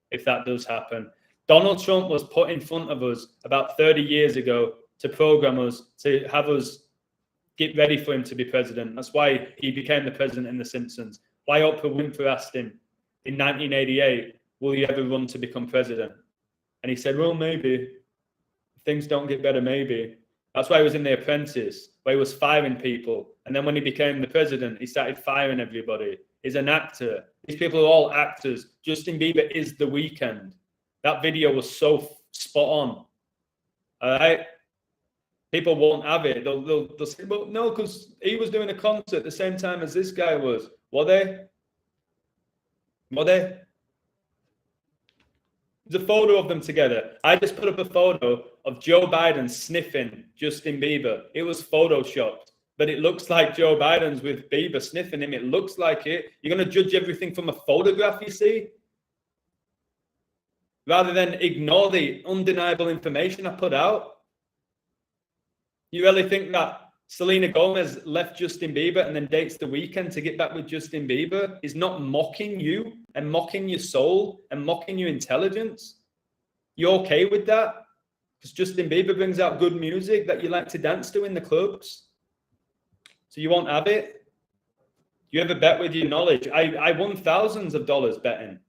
S1: if that does happen. Donald Trump was put in front of us about 30 years ago to program us, to have us get ready for him to be president. That's why he became the president in The Simpsons. Why Oprah Winfrey asked him in 1988, will you ever run to become president? And he said, well, maybe. If things don't get better, maybe. That's why he was in The Apprentice, where he was firing people. And then when he became the president, he started firing everybody. He's an actor. These people are all actors. Justin Bieber is The Weeknd. That video was so spot on. All right? People won't have it. They'll say, well, no, because he was doing a concert at the same time as this guy was. Were they? Were they? There's a photo of them together. I just put up a photo of Joe Biden sniffing Justin Bieber. It was photoshopped, but it looks like Joe Biden's with Bieber sniffing him. It looks like it. You're going to judge everything from a photograph, you see? Rather than ignore the undeniable information I put out. You really think that Selena Gomez left Justin Bieber and then dates The Weeknd to get back with Justin Bieber is not mocking you and mocking your soul and mocking your intelligence? You okay with that? Because Justin Bieber brings out good music that you like to dance to in the clubs. So you won't have it? You ever bet with your knowledge? I won thousands of dollars betting.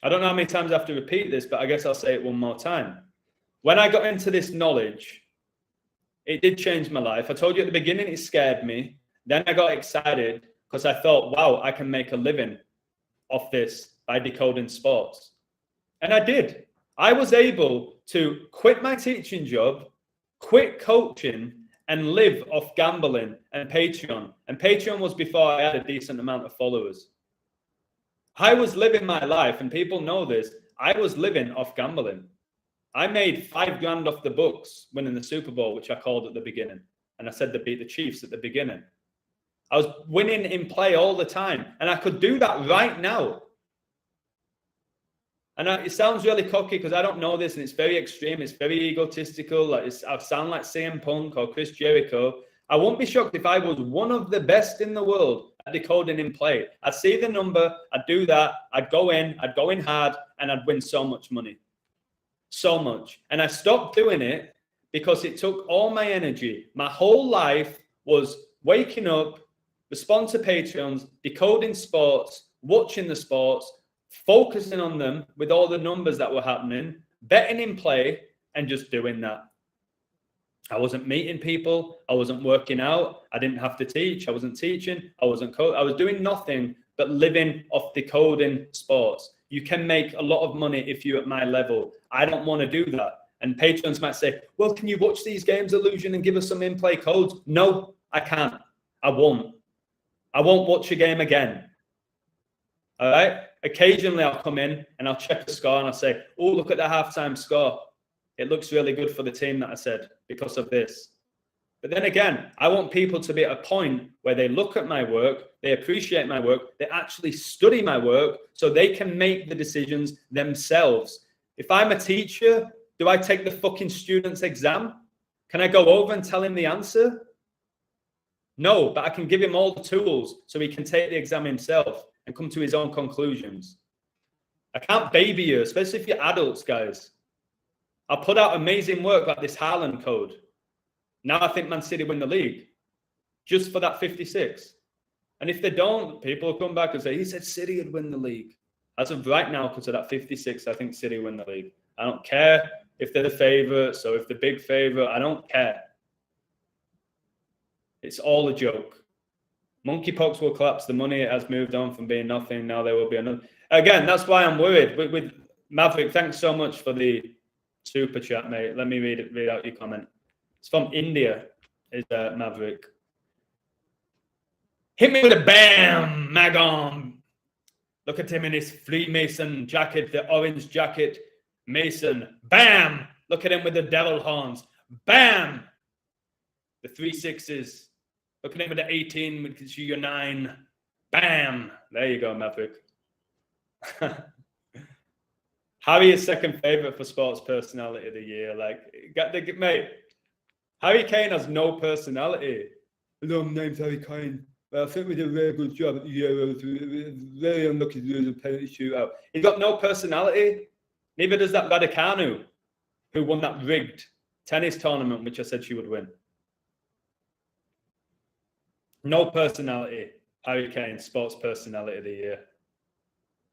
S1: I don't know how many times I have to repeat this, but I guess I'll say it one more time. When I got into this knowledge, it did change my life. I told you at the beginning, it scared me. Then I got excited because I thought, wow, I can make a living off this by decoding sports. And I did. I was able to quit my teaching job, quit coaching, and live off gambling and Patreon. And Patreon was before I had a decent amount of followers. I was living my life, and people know this. I was living off gambling. I made $5,000 off the books winning the Super Bowl, which I called at the beginning. And I said they beat the Chiefs at the beginning. I was winning in play all the time. And I could do that right now. And it sounds really cocky because I don't know this, and it's very extreme. It's very egotistical. Like I sound like CM Punk or Chris Jericho. I won't be shocked if I was one of the best in the world at decoding in play. I'd see the number, I'd do that, I'd go in hard, and I'd win so much money. So much. And I stopped doing it because it took all my energy. My whole life was waking up, respond to Patreons, decoding sports, watching the sports, focusing on them with all the numbers that were happening, betting in play, and just doing that. I wasn't meeting people. I wasn't working out. I didn't have to teach. I wasn't teaching. I wasn't coaching. I was doing nothing but living off decoding sports. You can make a lot of money if you're at my level. I don't want to do that. And patrons might say, well, can you watch these games, Illusion, and give us some in-play codes? No, I can't. I won't. I won't watch a game again. All right? Occasionally I'll come in and I'll check the score and I'll say, oh, look at the halftime score. It looks really good for the team that I said because of this. But then again, I want people to be at a point where they look at my work, they appreciate my work, they actually study my work so they can make the decisions themselves. If I'm a teacher, do I take the fucking student's exam? Can I go over and tell him the answer? No, but I can give him all the tools so he can take the exam himself and come to his own conclusions. I can't baby you, especially if you're adults, guys. I'll put out amazing work like this Haaland code. Now I think Man City win the league just for that 56. And if they don't, people will come back and say, he said City would win the league. As of right now, because of that 56, I think City win the league. I don't care if they're the favourites or if they're big favourite. I don't care. It's all a joke. Monkeypox will collapse. The money has moved on from being nothing. Now there will be another. Again, that's why I'm worried. With Maverick, thanks so much for the super chat, mate. Let me read out your comment. It's from India, is Maverick. Hit me with a bam, Magon. Look at him in his Freemason jacket, the orange jacket. Mason, bam. Look at him with the devil horns. Bam. The 3 6s. Look at him with the 18, with your 9. Bam. There you go, Maverick. Harry is second favourite for sports personality of the year. Like, mate, Harry Kane has no personality. Hello, my name's Harry Kane. Well, I think we did a very good job at the Euros. Very unlucky to lose a penalty shootout. He's got no personality. Neither does that Raducanu, who won that rigged tennis tournament, which I said she would win. No personality. Harry Kane, sports personality of the year.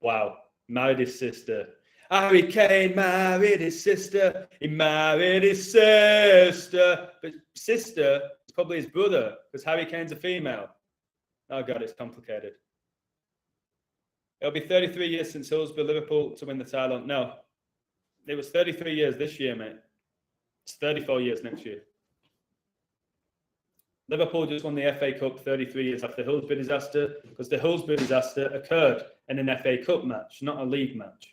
S1: Wow. Married his sister. Harry Kane married his sister. He married his sister. But sister is probably his brother, because Harry Kane's a female. Oh, God, it's complicated. It'll be 33 years since Hillsborough, Liverpool to win the title. No, it was 33 years this year, mate. It's 34 years next year. Liverpool just won the FA Cup 33 years after the Hillsborough disaster, because the Hillsborough disaster occurred in an FA Cup match, not a league match.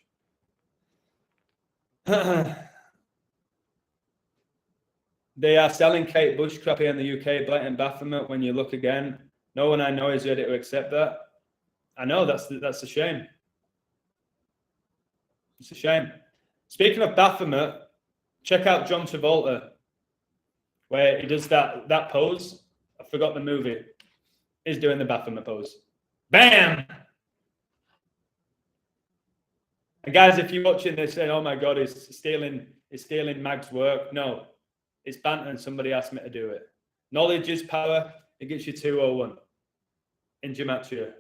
S1: They are selling Kate Bush crappy in the UK, blatant Baphomet. When you look again, no one I know is ready to accept that. I know, that's a shame. It's a shame. Speaking of Baphomet, check out John Travolta, where he does that pose. I forgot the movie. He's doing the Baphomet pose. Bam! And guys, if you're watching this saying, oh my God, he's stealing Mag's work. No, it's banter and somebody asked me to do it. Knowledge is power. It gets you 201 in gematria.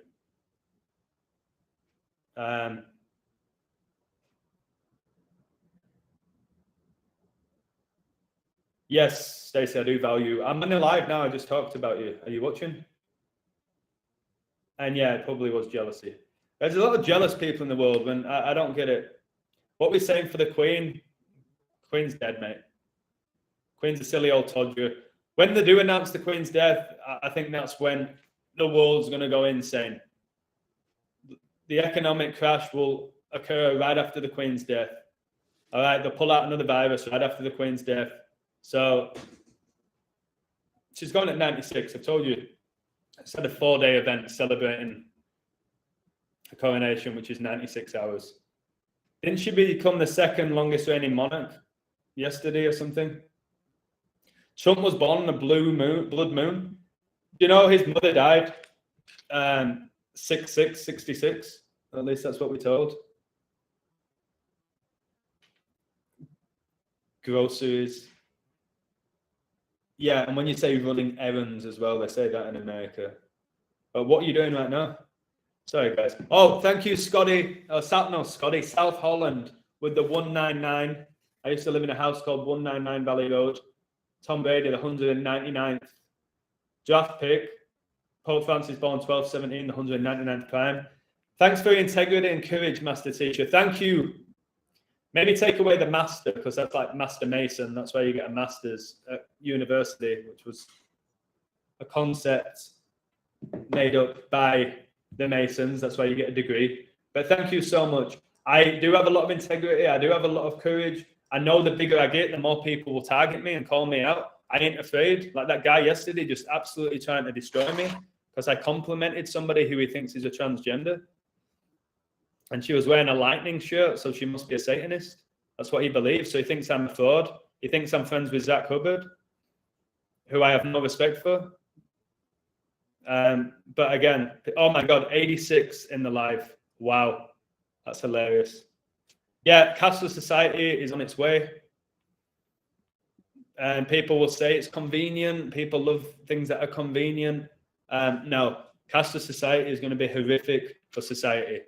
S1: Yes, Stacey, I do value. I'm in the live now. I just talked about you. Are you watching? And yeah, it probably was jealousy. There's a lot of jealous people in the world, and I don't get it. What we're saying for the Queen, Queen's dead, mate. Queen's a silly old todger. When they do announce the Queen's death, I think that's when the world's going to go insane. The economic crash will occur right after the Queen's death. All right, they'll pull out another virus right after the Queen's death. So she's going at 96. I've told you, it's had a 4-day event celebrating the coronation, which is 96 hours. Didn't she become the second longest reigning monarch yesterday or something? Trump was born on a blood moon. You know, his mother died 66. At least that's what we're told. Groceries. Yeah, and when you say running errands as well, they say that in America. But what are you doing right now? Sorry, guys. Oh, thank you, Scotty. South Holland with the 199. I used to live in a house called 199 Valley Road. Tom Brady, the 199th draft pick. Pope Francis born 1217, the 199th prime. Thanks for your integrity and courage, Master Teacher. Thank you. Maybe take away the master, because that's like Master Mason. That's where you get a master's at university, which was a concept made up by the Masons. That's why you get a degree. But thank you so much. I do have a lot of integrity. I do have a lot of courage. I know the bigger I get, the more people will target me and call me out. I ain't afraid. Like that guy yesterday, just absolutely trying to destroy me because I complimented somebody who he thinks is a transgender. And she was wearing a lightning shirt, so she must be a Satanist. That's what he believes. So he thinks I'm a fraud. He thinks I'm friends with Zach Hubbard, who I have no respect for. But again, oh my God, 86 in the live. Wow, that's hilarious. Yeah, cashless society is on its way. And people will say it's convenient. People love things that are convenient. No, cashless society is going to be horrific for society.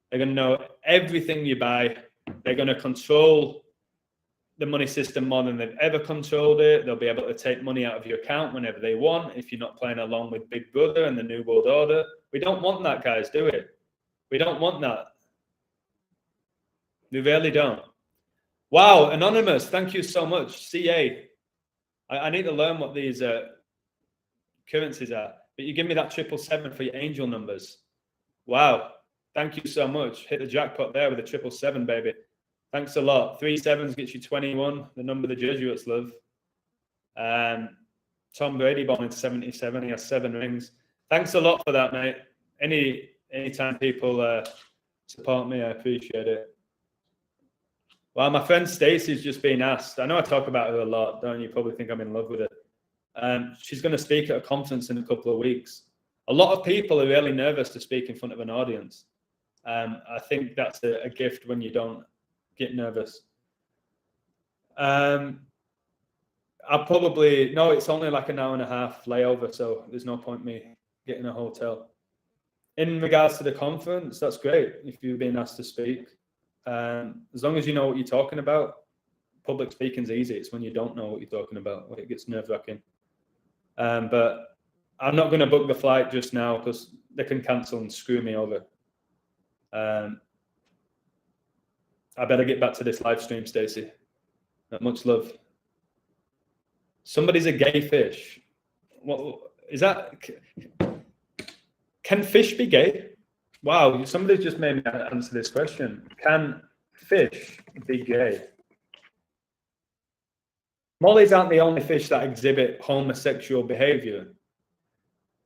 S1: They're going to know everything you buy. They're going to control the money system more than they've ever controlled it. They'll be able to take money out of your account whenever they want if you're not playing along with Big Brother and the New World Order. We don't want that, guys, do it. We don't want that. We really don't. Wow, Anonymous, thank you so much. CA. I need to learn what these currencies are. But you give me that 777 for your angel numbers. Wow. Thank you so much. Hit the jackpot there with the 777, baby. Thanks a lot. 3 sevens gets you 21, the number the Jesuits love. Tom Brady born in 77. He has 7 rings. Thanks a lot for that, mate. Anytime people support me, I appreciate it. Well, my friend Stacey's just been asked. I know I talk about her a lot, don't you? Probably think I'm in love with her. She's going to speak at a conference in a couple of weeks. A lot of people are really nervous to speak in front of an audience. I think that's a gift when you don't get nervous. I'll probably, no, it's only like an hour and a half layover, so there's no point me getting a hotel. In regards to the conference, that's great if you've been asked to speak. As long as you know what you're talking about, public speaking's easy. It's when you don't know what you're talking about where it gets nerve-wracking. But I'm not going to book the flight just now because they can cancel and screw me over. I better get back to this live stream, Stacey. Much love. Somebody's a gay fish. What is that? Can fish be gay? Wow, somebody just made me answer this question. Can fish be gay? Mollies aren't the only fish that exhibit homosexual behavior.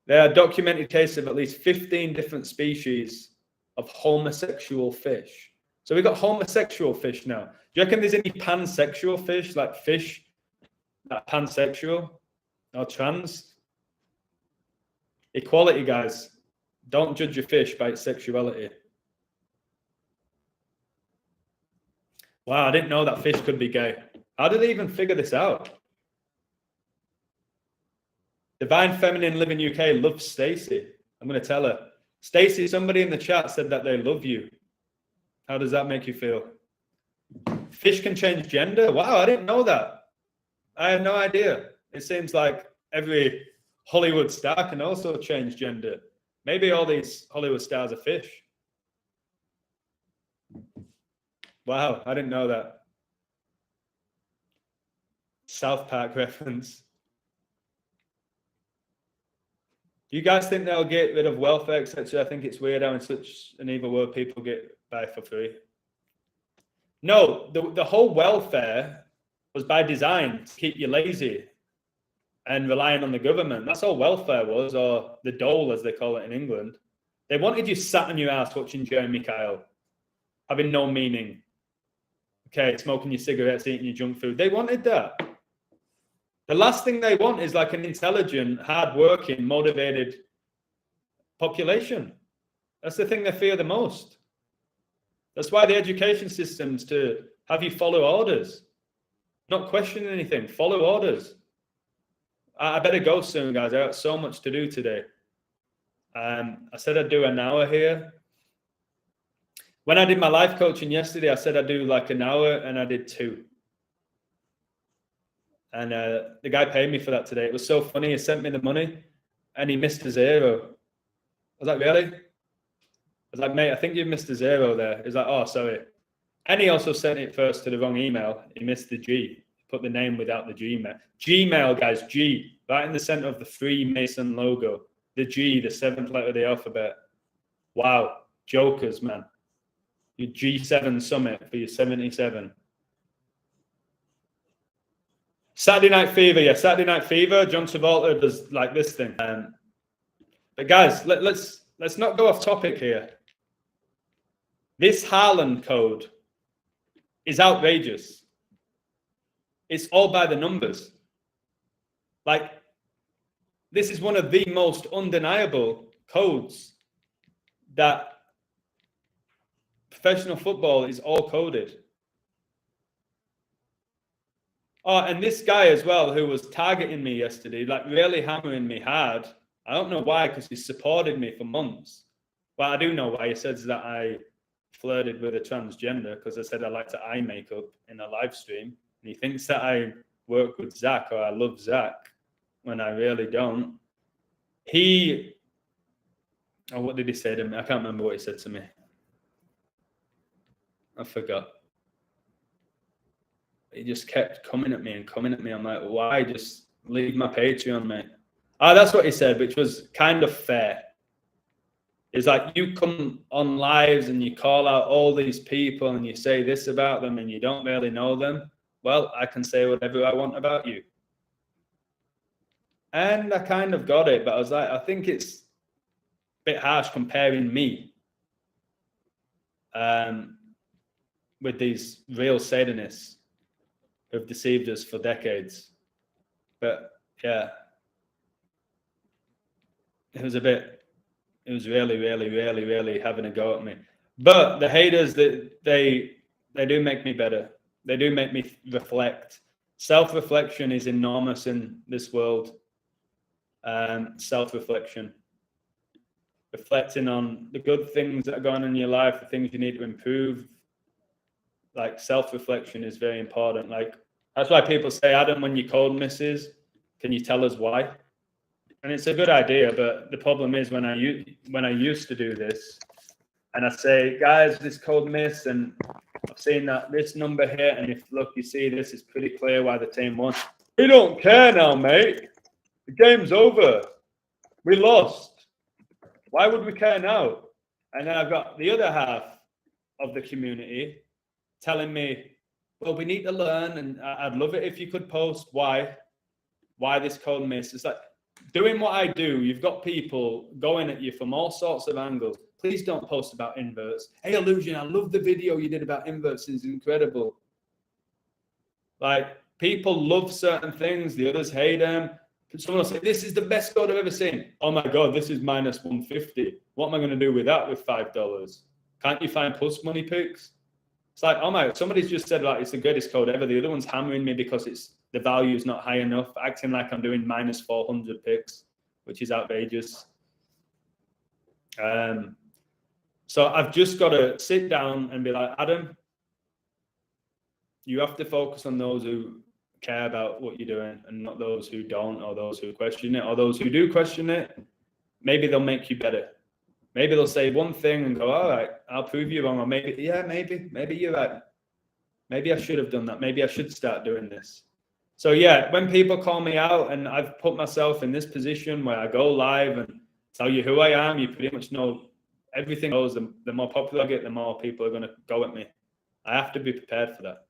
S1: There are documented cases of at least 15 different species of homosexual fish. So we've got homosexual fish now. Do you reckon there's any pansexual fish, like fish that are pansexual or trans? Equality, guys. Don't judge your fish by its sexuality. Wow, I didn't know that fish could be gay. How did they even figure this out? Divine Feminine Living UK loves Stacey. I'm going to tell her. Stacey, somebody in the chat said that they love you. How does that make you feel? Fish can change gender? Wow, I didn't know that. I had no idea. It seems like every Hollywood star can also change gender. Maybe all these Hollywood stars are fish. Wow, I didn't know that. South Park reference. Do you guys think they'll get rid of welfare, etc.? I think it's weird how in such an evil world people get by for free. No, the whole welfare was by design to keep you lazy and relying on the government. That's all welfare was, or the dole, as they call it in England. They wanted you sat on your ass watching Jeremy Kyle, having no meaning. Okay, smoking your cigarettes, eating your junk food. They wanted that. The last thing they want is like an intelligent, hard-working, motivated population. That's the thing they fear the most. That's why the education system's to have you follow orders, not question anything, follow orders. I better go soon, guys. I got so much to do today. I said I'd do an hour here. When I did my life coaching yesterday, I said I'd do like an hour, and I did 2. And the guy paid me for that today. It was so funny. He sent me the money, and he missed a 0. I was like, really? I was like, mate, I think you missed a 0 there. He's like, oh, sorry. And he also sent it first to the wrong email. He missed the G. Put the name without the Gmail. Gmail, guys, G, right in the center of the Freemason logo. The G, the 7th letter of the alphabet. Wow, jokers, man. Your G7 summit for your 77. Saturday Night Fever, yeah, Saturday Night Fever. John Travolta does like this thing. But guys, let's not go off topic here. This Haaland code is outrageous. It's all by the numbers. Like, this is one of the most undeniable codes that professional football is all coded. Oh, and this guy as well, who was targeting me yesterday, like really hammering me hard. I don't know why, because he supported me for months. Well, I do know why. He says that I flirted with a transgender because I said I like to eye makeup in a live stream. And he thinks that I work with Zach or I love Zach when I really don't. What did he say to me? I can't remember what he said to me. I forgot. he just kept coming at me and coming at me. I'm like, why? Just leave my Patreon, mate. Oh, that's what he said, which was kind of fair. It's like, you come on lives and you call out all these people and you say this about them and you don't really know them. Well, I can say whatever I want about you. And I kind of got it, but I was like, I think it's a bit harsh comparing me with these real Satanists who've deceived us for decades. But yeah, it was really having a go at me. But the haters, they do make me better. They do make me reflect. Self-reflection is enormous in this world. Self-reflection. Reflecting on the good things that are going on in your life, the things you need to improve. Like, self-reflection is very important. Like, that's why people say, Adam, when your code misses, can you tell us why? And it's a good idea, but the problem is when I used to do this, and I say, guys, this code missed, and I've seen that this number here, and if look, you see this, it's pretty clear why the team won. We don't care now, mate. The game's over. We lost. Why would we care now? And then I've got the other half of the community telling me, well, we need to learn, and I'd love it if you could post why this code missed. It's like, doing what I do, you've got people going at you from all sorts of angles. Please don't post about inverts. Hey, Illusion, I love the video you did about inverts. It's incredible. Like, people love certain things, the others hate them. Someone will say, this is the best code I've ever seen. Oh my God, this is minus 150. What am I going to do with that with $5? Can't you find plus money picks? It's like, oh my, somebody's just said, like, it's the greatest code ever. The other one's hammering me because the value is not high enough, acting like I'm doing minus 400 picks, which is outrageous. So I've just got to sit down and be like, Adam, you have to focus on those who care about what you're doing and not those who don't, or those who question it, or those who do question it. Maybe they'll make you better. Maybe they'll say one thing and go, all right, I'll prove you wrong. Or maybe you're right. Maybe I should have done that. Maybe I should start doing this. So yeah, when people call me out, and I've put myself in this position where I go live and tell you who I am, you pretty much know everything goes. The more popular I get, the more people are going to go at me. I have to be prepared for that.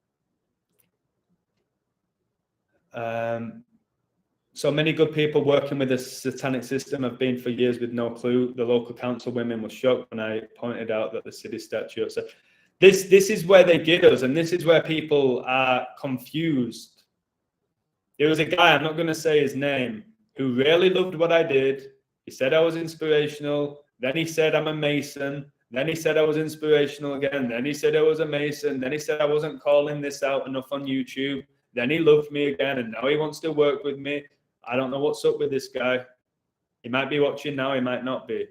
S1: So many good people working with the satanic system have been for years with no clue. The local council women were shocked when I pointed out that the city statute. So this is where they get us, and this is where people are confused. There was a guy, I'm not going to say his name, who really loved what I did. He said I was inspirational. Then he said I'm a Mason. Then he said I was inspirational again. Then he said I was a Mason. Then he said I wasn't calling this out enough on YouTube. Then he loved me again, and now he wants to work with me. I don't know what's up with this guy. He might be watching now. He might not be.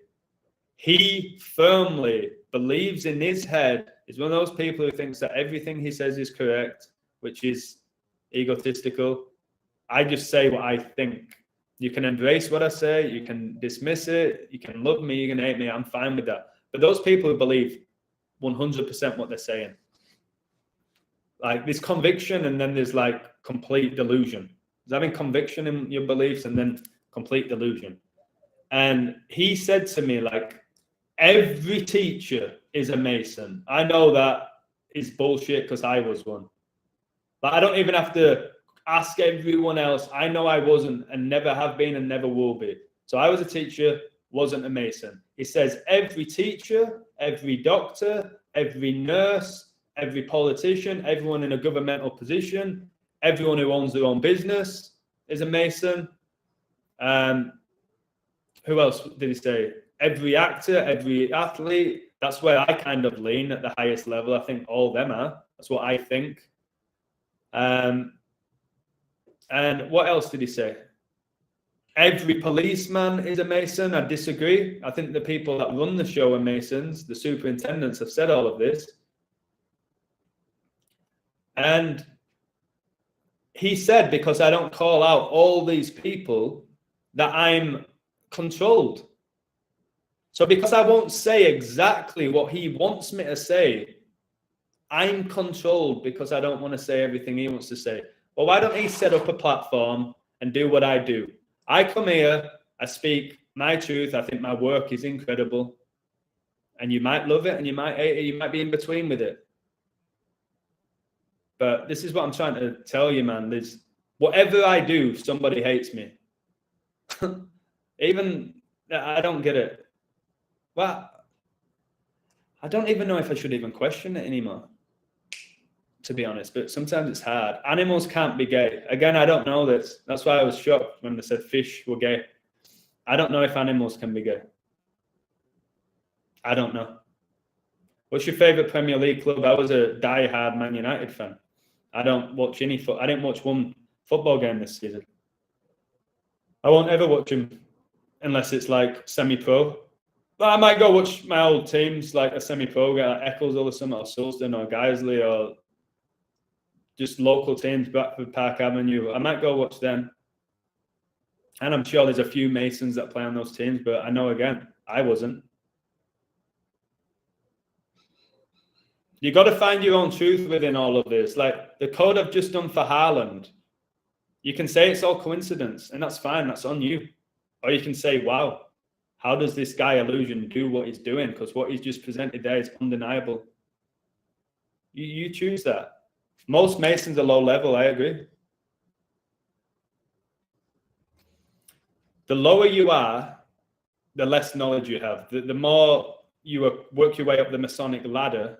S1: He firmly believes in his head. He's one of those people who thinks that everything he says is correct, which is egotistical. I just say what I think. You can embrace what I say. You can dismiss it. You can love me. You can hate me. I'm fine with that. But those people who believe 100% what they're saying, like, there's conviction and then there's like complete delusion. There's having conviction in your beliefs and then complete delusion. And he said to me, like, every teacher is a Mason. I know that is bullshit because I was one. But I don't even have to ask everyone else. I know I wasn't and never have been and never will be. So I was a teacher, wasn't a Mason. He says every teacher, every doctor, every nurse, every politician, everyone in a governmental position, everyone who owns their own business is a Mason. Who else did he say? Every actor, every athlete. That's where I kind of lean at the highest level. I think all of them are. That's what I think. And what else did he say? Every policeman is a Mason. I disagree. I think the people that run the show are Masons. The superintendents have said all of this. And he said, because I don't call out all these people, that I'm controlled. So because I won't say exactly what he wants me to say, I'm controlled because I don't want to say everything he wants to say. Well, why don't he set up a platform and do what I do? I come here, I speak my truth. I think my work is incredible. And you might love it and you might hate it. You might be in between with it. But this is what I'm trying to tell you, man. There's whatever I do, somebody hates me. Even, I don't get it. Well, I don't even know if I should even question it anymore, to be honest. But sometimes it's hard. Animals can't be gay. Again, I don't know this. That's why I was shocked when they said fish were gay. I don't know if animals can be gay. I don't know. What's your favorite Premier League club? I was a die-hard Man United fan. I don't watch any I didn't watch one football game this season. I won't ever watch them unless it's like semi-pro. But I might go watch my old teams, like a semi-pro guy, like Eccles or something, or Sulston or Guiseley, or just local teams, Bradford Park Avenue. I might go watch them. And I'm sure there's a few Masons that play on those teams, but I know, again, I wasn't. You got to find your own truth within all of this. Like the code I've just done for Haaland, you can say it's all coincidence, and that's fine. That's on you. Or you can say, wow, how does this guy Illusion do what he's doing? Because what he's just presented there is undeniable. You choose that. Most Masons are low level, I agree. The lower you are, the less knowledge you have. The more you work your way up the Masonic ladder,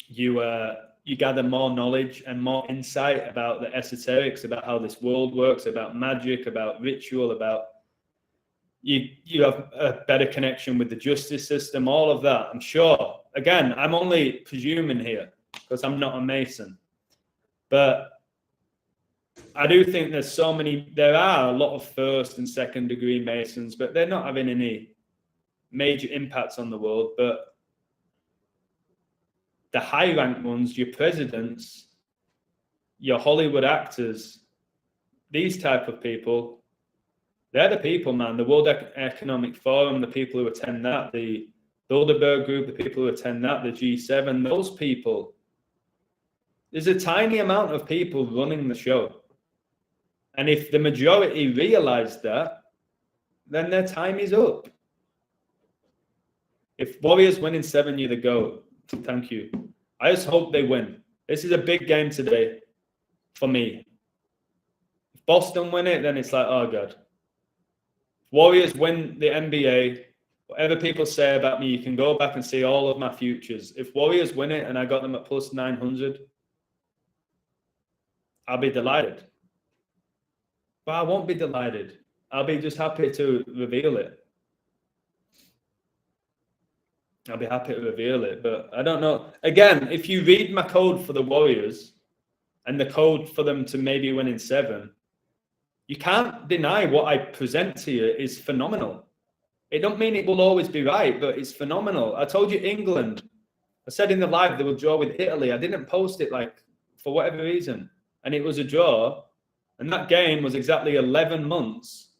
S1: you gather more knowledge and more insight about the esoterics, about how this world works, about magic, about ritual, about you have a better connection with the justice system, all of that, I'm sure. Again, I'm only presuming here because I'm not a Mason. But I do think there are a lot of first and second degree Masons, but they're not having any major impacts on the world. But the high ranked ones, your presidents, your Hollywood actors, these type of people, they're the people, man. The World Economic Forum, the people who attend that, the Bilderberg Group, the people who attend that, the G7, those people. There's a tiny amount of people running the show. And if the majority realize that, then their time is up. If Warriors win in 7, you're the GOAT. Thank you. I just hope they win. This is a big game today for me. If Boston win it, then it's like, oh, God. If Warriors win the NBA, whatever people say about me, you can go back and see all of my futures. If Warriors win it and I got them at plus 900, I'll be delighted. But I won't be delighted. I'll be just happy to reveal it. I'll be happy to reveal it. But I don't know. Again, if you read my code for the Warriors and the code for them to maybe win in 7, you can't deny what I present to you is phenomenal. It don't mean it will always be right, but it's phenomenal. I told you England. I said in the live they will draw with Italy. I didn't post it for whatever reason. And it was a draw. And that game was exactly 11 months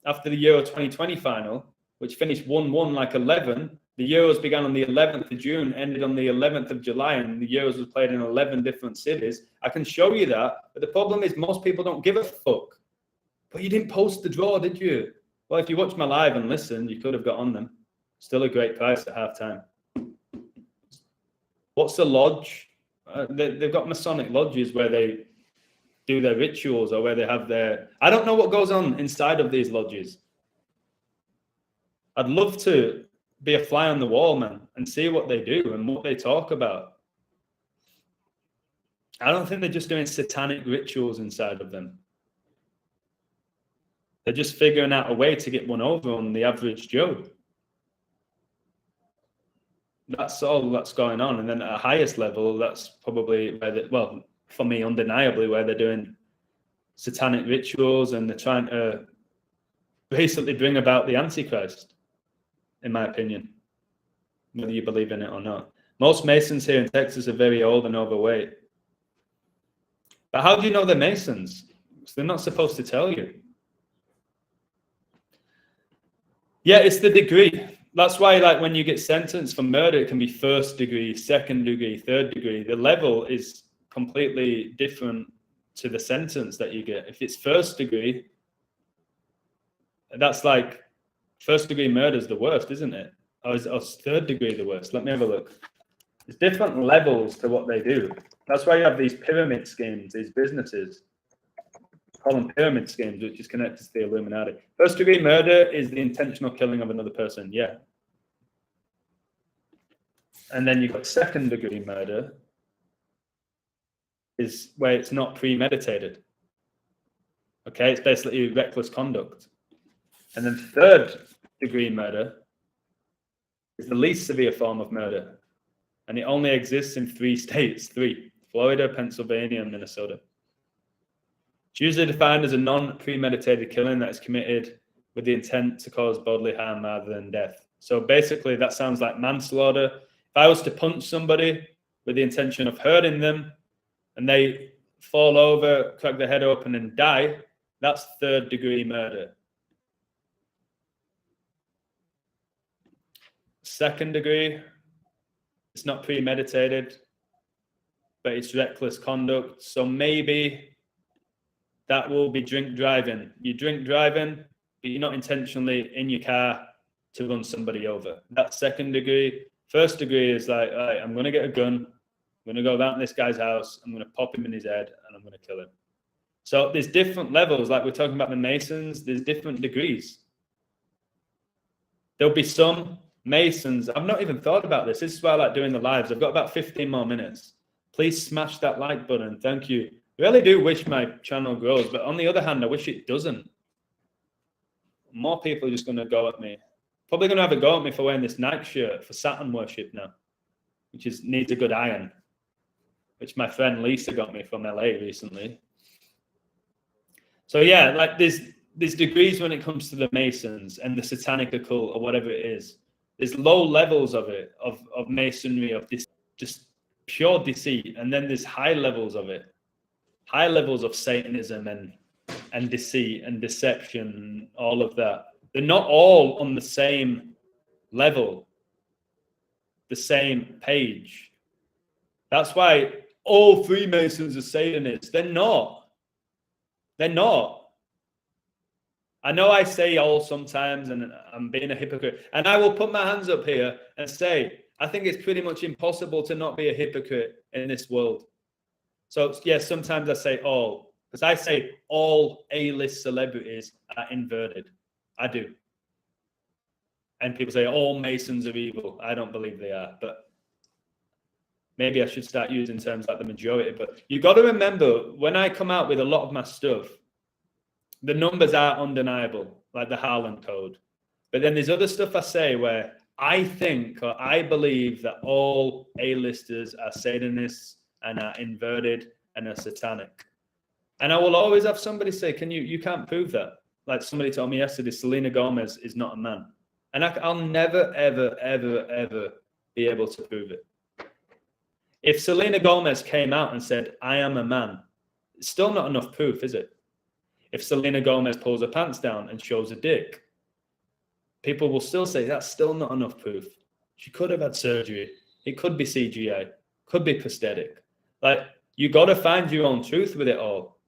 S1: after the Euro 2020 final, which finished 1-1 like 11. The Euros began on the 11th of June, ended on the 11th of July, and the Euros was played in 11 different cities. I can show you that. But the problem is most people don't give a fuck. But you didn't post the draw, did you? Well, if you watch my live and listen, you could have got on them. Still a great price at halftime. What's the lodge? They've got Masonic lodges where they do their rituals or where they have their... I don't know what goes on inside of these lodges. I'd love to be a fly on the wall, man, and see what they do and what they talk about. I don't think they're just doing satanic rituals inside of them. They're just figuring out a way to get one over on the average Joe. That's all that's going on. And then at a highest level, that's probably where for me, undeniably, where they're doing satanic rituals and they're trying to basically bring about the Antichrist, in my opinion, whether you believe in it or not. Most Masons here in Texas are very old and overweight. But how do you know they're Masons? Because they're not supposed to tell you. Yeah, it's the degree. That's why, like, when you get sentenced for murder, it can be first degree, second degree, third degree. The level is completely different to the sentence that you get. If it's first degree, that's like first degree murder is the worst, isn't it? Or is third degree the worst? Let me have a look. There's different levels to what they do. That's why you have these pyramid schemes, these businesses. Call them pyramid schemes, which is connected to the Illuminati. First degree murder is the intentional killing of another person, yeah. And then you've got second degree murder, is where it's not premeditated. Okay, it's basically reckless conduct. And then third degree murder is the least severe form of murder. And it only exists in 3 states, 3, Florida, Pennsylvania, and Minnesota. It's usually defined as a non-premeditated killing that is committed with the intent to cause bodily harm rather than death. So basically that sounds like manslaughter. If I was to punch somebody with the intention of hurting them and they fall over, crack their head open and die, that's third degree murder. Second degree, it's not premeditated, but it's reckless conduct. So maybe that will be drink driving. You drink driving, but you're not intentionally in your car to run somebody over. That's second degree. First degree is like, all right, I'm going to get a gun. I'm going to go around this guy's house. I'm going to pop him in his head and I'm going to kill him. So there's different levels. Like we're talking about the Masons, there's different degrees. There'll be some Masons. I've not even thought about this. This is why I like doing the lives. I've got about 15 more minutes. Please smash that like button. Thank you. Really do wish my channel grows, but on the other hand, I wish it doesn't. More people are just going to go at me. Probably going to have a go at me for wearing this Nike shirt for Saturn worship now, which needs a good iron, which my friend Lisa got me from LA recently. So yeah, like there's degrees when it comes to the Masons and the satanic occult or whatever it is. There's low levels of it, of Masonry, of this just pure deceit, and then there's high levels of it. High levels of Satanism and deceit and deception, all of that. They're not all on the same level, the same page. That's why all Freemasons are Satanists. They're not. They're not. I know I say all sometimes, and I'm being a hypocrite. And I will put my hands up here and say, I think it's pretty much impossible to not be a hypocrite in this world. So, yes, sometimes I say all, because I say all A-list celebrities are inverted. I do. And people say all Masons are evil. I don't believe they are, but maybe I should start using terms like the majority. But you got to remember, when I come out with a lot of my stuff, the numbers are undeniable, like the Haaland code. But then there's other stuff I say where I think or I believe that all A-listers are Satanists and are inverted and are satanic. And I will always have somebody say, you can't prove that. Like somebody told me yesterday, Selena Gomez is not a man. And I'll never, ever, ever, ever be able to prove it. If Selena Gomez came out and said, I am a man, it's still not enough proof, is it? If Selena Gomez pulls her pants down and shows a dick, people will still say that's still not enough proof. She could have had surgery. It could be CGI, could be prosthetic. Like, you got to find your own truth with it all.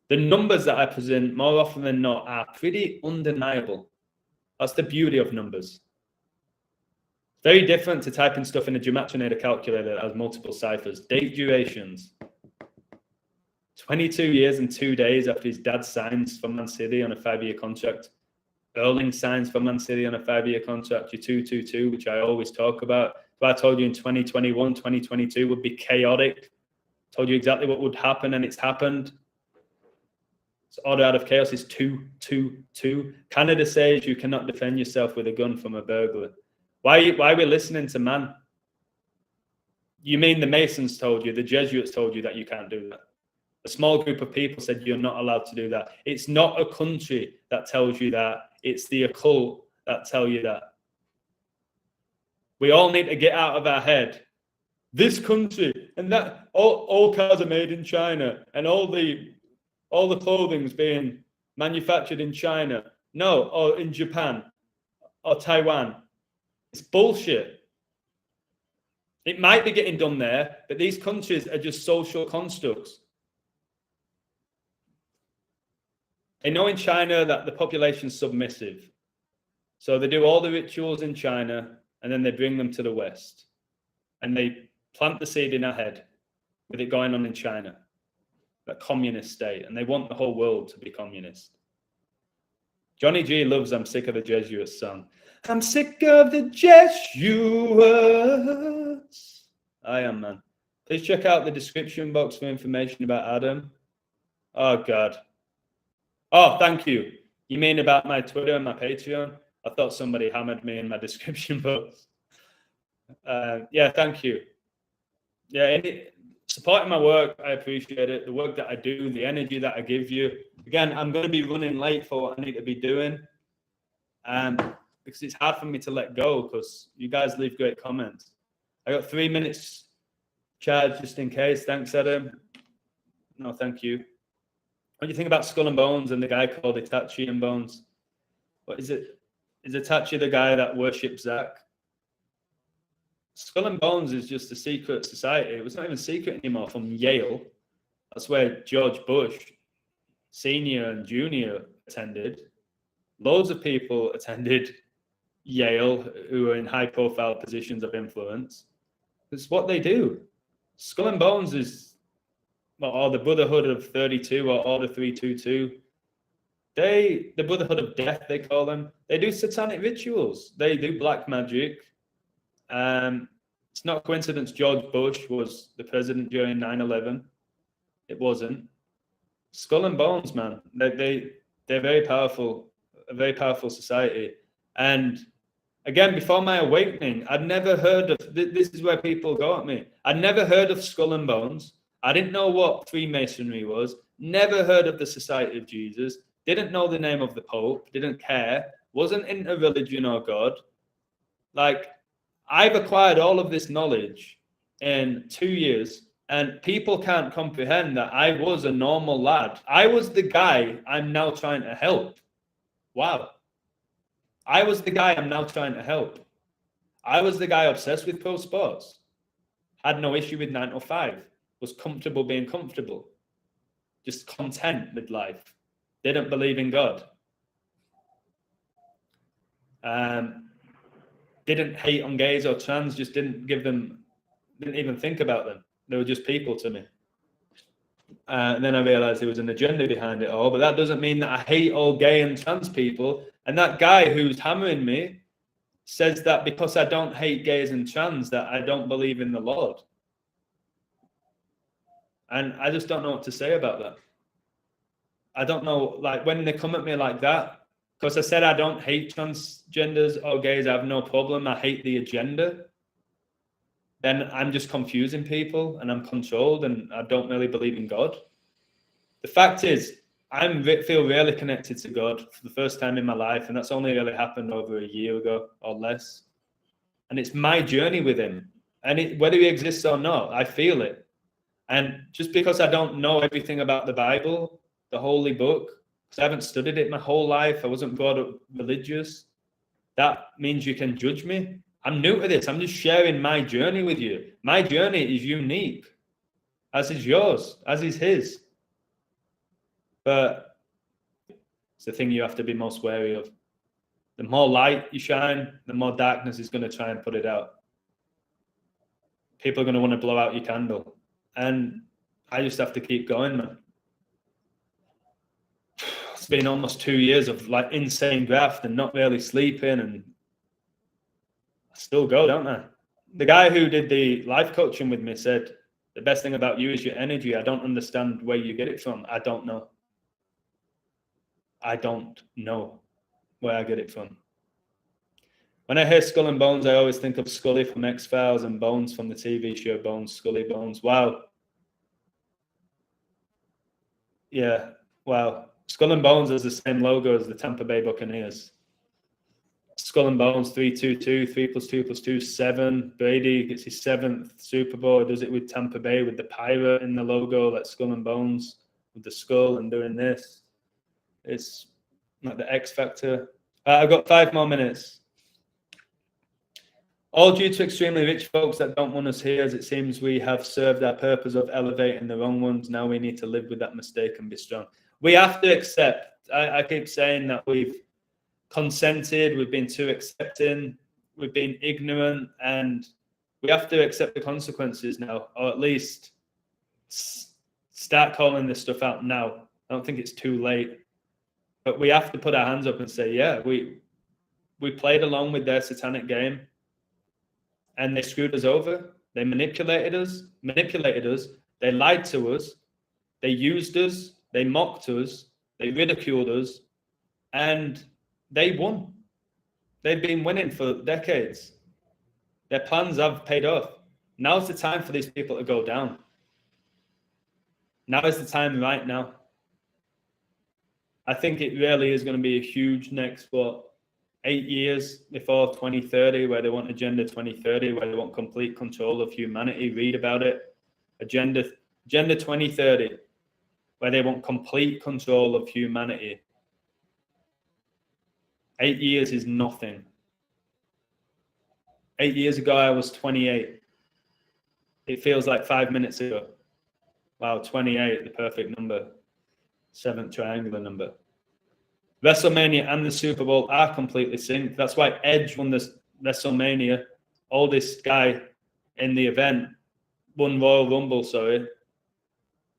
S1: The numbers that I present more often than not are pretty undeniable. That's the beauty of numbers. Very different to typing stuff in a gematinator calculator that has multiple ciphers. Date durations. 22 years and 2 days after his dad signs for Man City on a 5-year contract. Erling signs for Man City on a 5-year contract. Your 222, which I always talk about. But I told you in 2021, 2022 would be chaotic. Told you exactly what would happen, and it's happened. So order out of chaos is 222. Canada says you cannot defend yourself with a gun from a burglar. Why are we listening to man? You mean the Masons told you, the Jesuits told you that you can't do that? A small group of people said you're not allowed to do that. It's not a country that tells you that. It's the occult that tell you that. We all need to get out of our head. This country and that all cars are made in China and all the clothing's being manufactured in China. No, or in Japan or Taiwan. It's bullshit. It might be getting done there, but these countries are just social constructs. They know in China that the population's submissive. So they do all the rituals in China and then they bring them to the West. And they plant the seed in our head with it going on in China, that communist state. And they want the whole world to be communist. Johnny G loves I'm Sick of the Jesuits song. I'm sick of the Jesuits. I am, man. Please check out the description box for information about Adam. Oh, God. Oh, thank you. You mean about my Twitter and my Patreon? I thought somebody hammered me in my description box. Yeah, thank you. Yeah, supporting my work, I appreciate it. The work that I do, the energy that I give you. Again, I'm going to be running late for what I need to be doing. Because it's hard for me to let go because you guys leave great comments. I got 3 minutes charge just in case. Thanks, Adam. No, thank you. What do you think about Skull and Bones and the guy called Itachi and Bones? What is it? Is Itachi the guy that worships Zack? Skull and Bones is just a secret society. It was not even secret anymore from Yale. That's where George Bush, Senior and Junior, attended. Loads of people attended Yale who were in high-profile positions of influence. It's what they do. Skull and Bones is, or the Brotherhood of 32 or Order 322. The Brotherhood of Death, they call them. They do satanic rituals. They do black magic. It's not a coincidence George Bush was the president during 9/11. It wasn't. Skull and Bones, man. They're very powerful, a very powerful society. And again, before my awakening, I'd never heard of, this is where people go at me. I'd never heard of Skull and Bones. I didn't know what Freemasonry was. Never heard of the Society of Jesus. Didn't know the name of the Pope. Didn't care. Wasn't into religion or God. Like, I've acquired all of this knowledge in 2 years, and people can't comprehend that I was a normal lad. I was the guy I'm now trying to help. Wow. I was the guy I'm now trying to help. I was the guy obsessed with pro sports. Had no issue with 9 to 5. Was comfortable being comfortable. Just content with life. Didn't believe in God. Didn't hate on gays or trans, just didn't even think about them. They were just people to me. And then I realized there was an agenda behind it all, but that doesn't mean that I hate all gay and trans people. And that guy who's hammering me says that because I don't hate gays and trans, that I don't believe in the Lord. And I just don't know what to say about that. I don't know, like, when they come at me like that, because I said I don't hate transgenders or gays, I have no problem, I hate the agenda, then I'm just confusing people and I'm controlled and I don't really believe in God. The fact is, I feel really connected to God for the first time in my life, and that's only really happened over a year ago or less. And it's my journey with him. And whether he exists or not, I feel it. And just because I don't know everything about the Bible, the holy book, because I haven't studied it my whole life, I wasn't brought up religious, that means you can judge me. I'm new to this. I'm just sharing my journey with you. My journey is unique, as is yours, as is his. But it's the thing you have to be most wary of. The more light you shine, the more darkness is going to try and put it out. People are going to want to blow out your candle. And I just have to keep going, man. It's been almost 2 years of like insane graft and not really sleeping, and I still go, don't I? The guy who did the life coaching with me said, the best thing about you is your energy. I don't understand where you get it from. I don't know. I don't know where I get it from. When I hear Skull and Bones, I always think of Scully from X-Files and Bones from the TV show Bones, Scully Bones. Wow. Yeah, wow. Skull and Bones has the same logo as the Tampa Bay Buccaneers. Skull and Bones, 3-2-2, 3 + 2 + 2, 7. Brady gets his 7th Super Bowl. He does it with Tampa Bay with the pirate in the logo, like Skull and Bones, with the skull and doing this. It's like the X Factor. I've got 5 more minutes. All due to extremely rich folks that don't want us here, as it seems we have served our purpose of elevating the wrong ones. Now we need to live with that mistake and be strong. We have to accept. I keep saying that we've consented, we've been too accepting, we've been ignorant, and we have to accept the consequences now, or at least start calling this stuff out now. I don't think it's too late, but we have to put our hands up and say, yeah, we played along with their satanic game, and they screwed us over. They manipulated us. They lied to us. They used us. They mocked us. They ridiculed us, and they won. They've been winning for decades. Their plans have paid off. Now's the time for these people to go down. Now is the time, right now. I think it really is going to be a huge next, 8 years before 2030, where they want Agenda 2030, where they want complete control of humanity. Read about it. Agenda 2030, where they want complete control of humanity. 8 years is nothing. 8 years ago, I was 28. It feels like 5 minutes ago. Wow, 28, the perfect number. 7th triangular number. WrestleMania and the Super Bowl are completely synced. That's why Edge won this WrestleMania. Oldest guy in the event won Royal Rumble,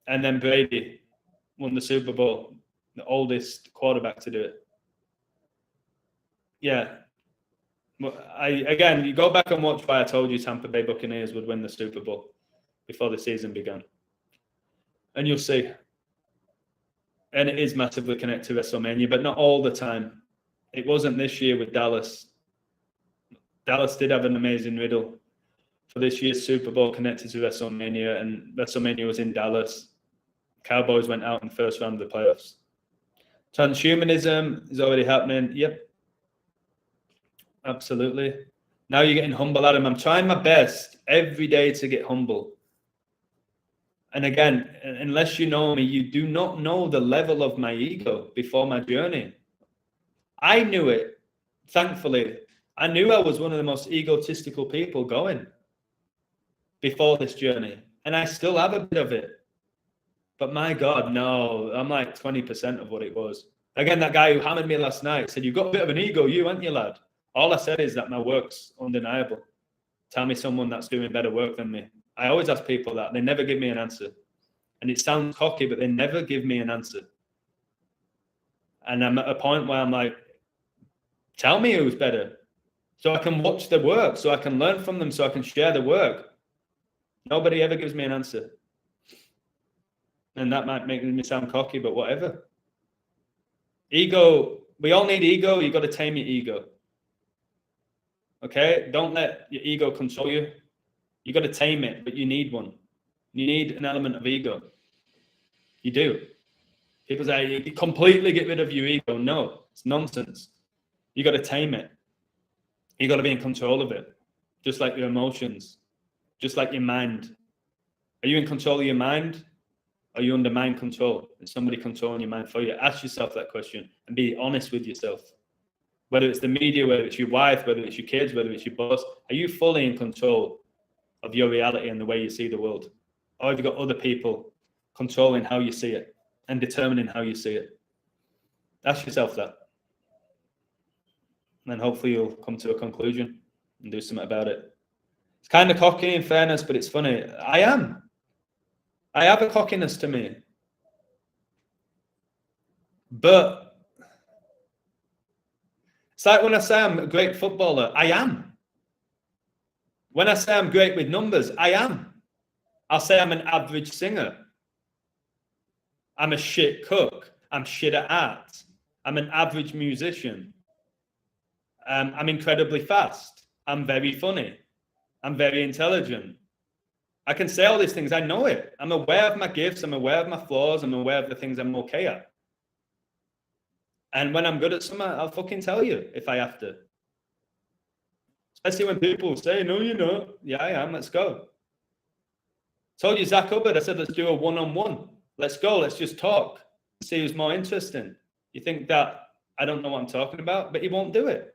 S1: and then Brady won the Super Bowl, the oldest quarterback to do it. Yeah. You go back and watch why I told you Tampa Bay Buccaneers would win the Super Bowl before the season began. And you'll see. And it is massively connected to WrestleMania, but not all the time. It wasn't this year with Dallas. Dallas did have an amazing riddle for this year's Super Bowl connected to WrestleMania, and WrestleMania was in Dallas. Cowboys went out in the first round of the playoffs. Transhumanism is already happening. Yep. Absolutely. Now you're getting humble, Adam. I'm trying my best every day to get humble. And again, unless you know me, you do not know the level of my ego before my journey. I knew it, thankfully. I knew I was one of the most egotistical people going before this journey. And I still have a bit of it. But my God, no, I'm like 20% of what it was. Again, that guy who hammered me last night said, you've got a bit of an ego, you, haven't you, lad? All I said is that my work's undeniable. Tell me someone that's doing better work than me. I always ask people that. They never give me an answer. And it sounds cocky, but they never give me an answer. And I'm at a point where I'm like, tell me who's better. So I can watch the work, so I can learn from them, so I can share the work. Nobody ever gives me an answer. And that might make me sound cocky, but whatever. Ego, we all need ego. You've got to tame your ego. Okay? Don't let your ego control you. You got to tame it, but you need one. You need an element of ego. You do. People say, you completely get rid of your ego. No, it's nonsense. You got to tame it. You got to be in control of it. Just like your emotions. Just like your mind. Are you in control of your mind? Are you under mind control? Is somebody controlling your mind for you? Ask yourself that question and be honest with yourself. Whether it's the media, whether it's your wife, whether it's your kids, whether it's your boss, are you fully in control of your reality and the way you see the world? Or have you got other people controlling how you see it and determining how you see it? Ask yourself that. And then hopefully you'll come to a conclusion and do something about it. It's kind of cocky in fairness, but it's funny. I have a cockiness to me. But it's like when I say I'm a great footballer, I am. When I say I'm great with numbers, I am. I'll say I'm an average singer. I'm a shit cook. I'm shit at art. I'm an average musician. I'm incredibly fast. I'm very funny. I'm very intelligent. I can say all these things. I know it. I'm aware of my gifts. I'm aware of my flaws. I'm aware of the things I'm okay at. And when I'm good at something, I'll fucking tell you if I have to. Especially when people say, no, you're not. Yeah, I am. Let's go. Told you, Zach Hubbard, I said, let's do a one-on-one. Let's go. Let's just talk. See who's more interesting. You think that I don't know what I'm talking about, but you won't do it.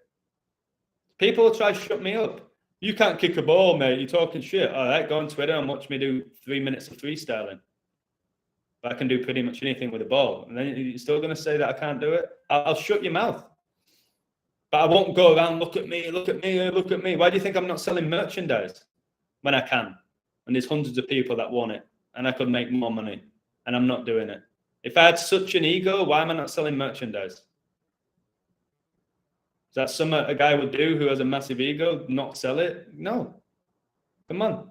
S1: People will try to shut me up. You can't kick a ball, mate. You're talking shit. All right, go on Twitter and watch me do 3 minutes of freestyling. But I can do pretty much anything with a ball. And then you're still going to say that I can't do it? I'll shut your mouth. But I won't go around, look at me, look at me, look at me. Why do you think I'm not selling merchandise when I can? And there's hundreds of people that want it. And I could make more money. And I'm not doing it. If I had such an ego, why am I not selling merchandise? Is that something a guy would do who has a massive ego, not sell it? No. Come on.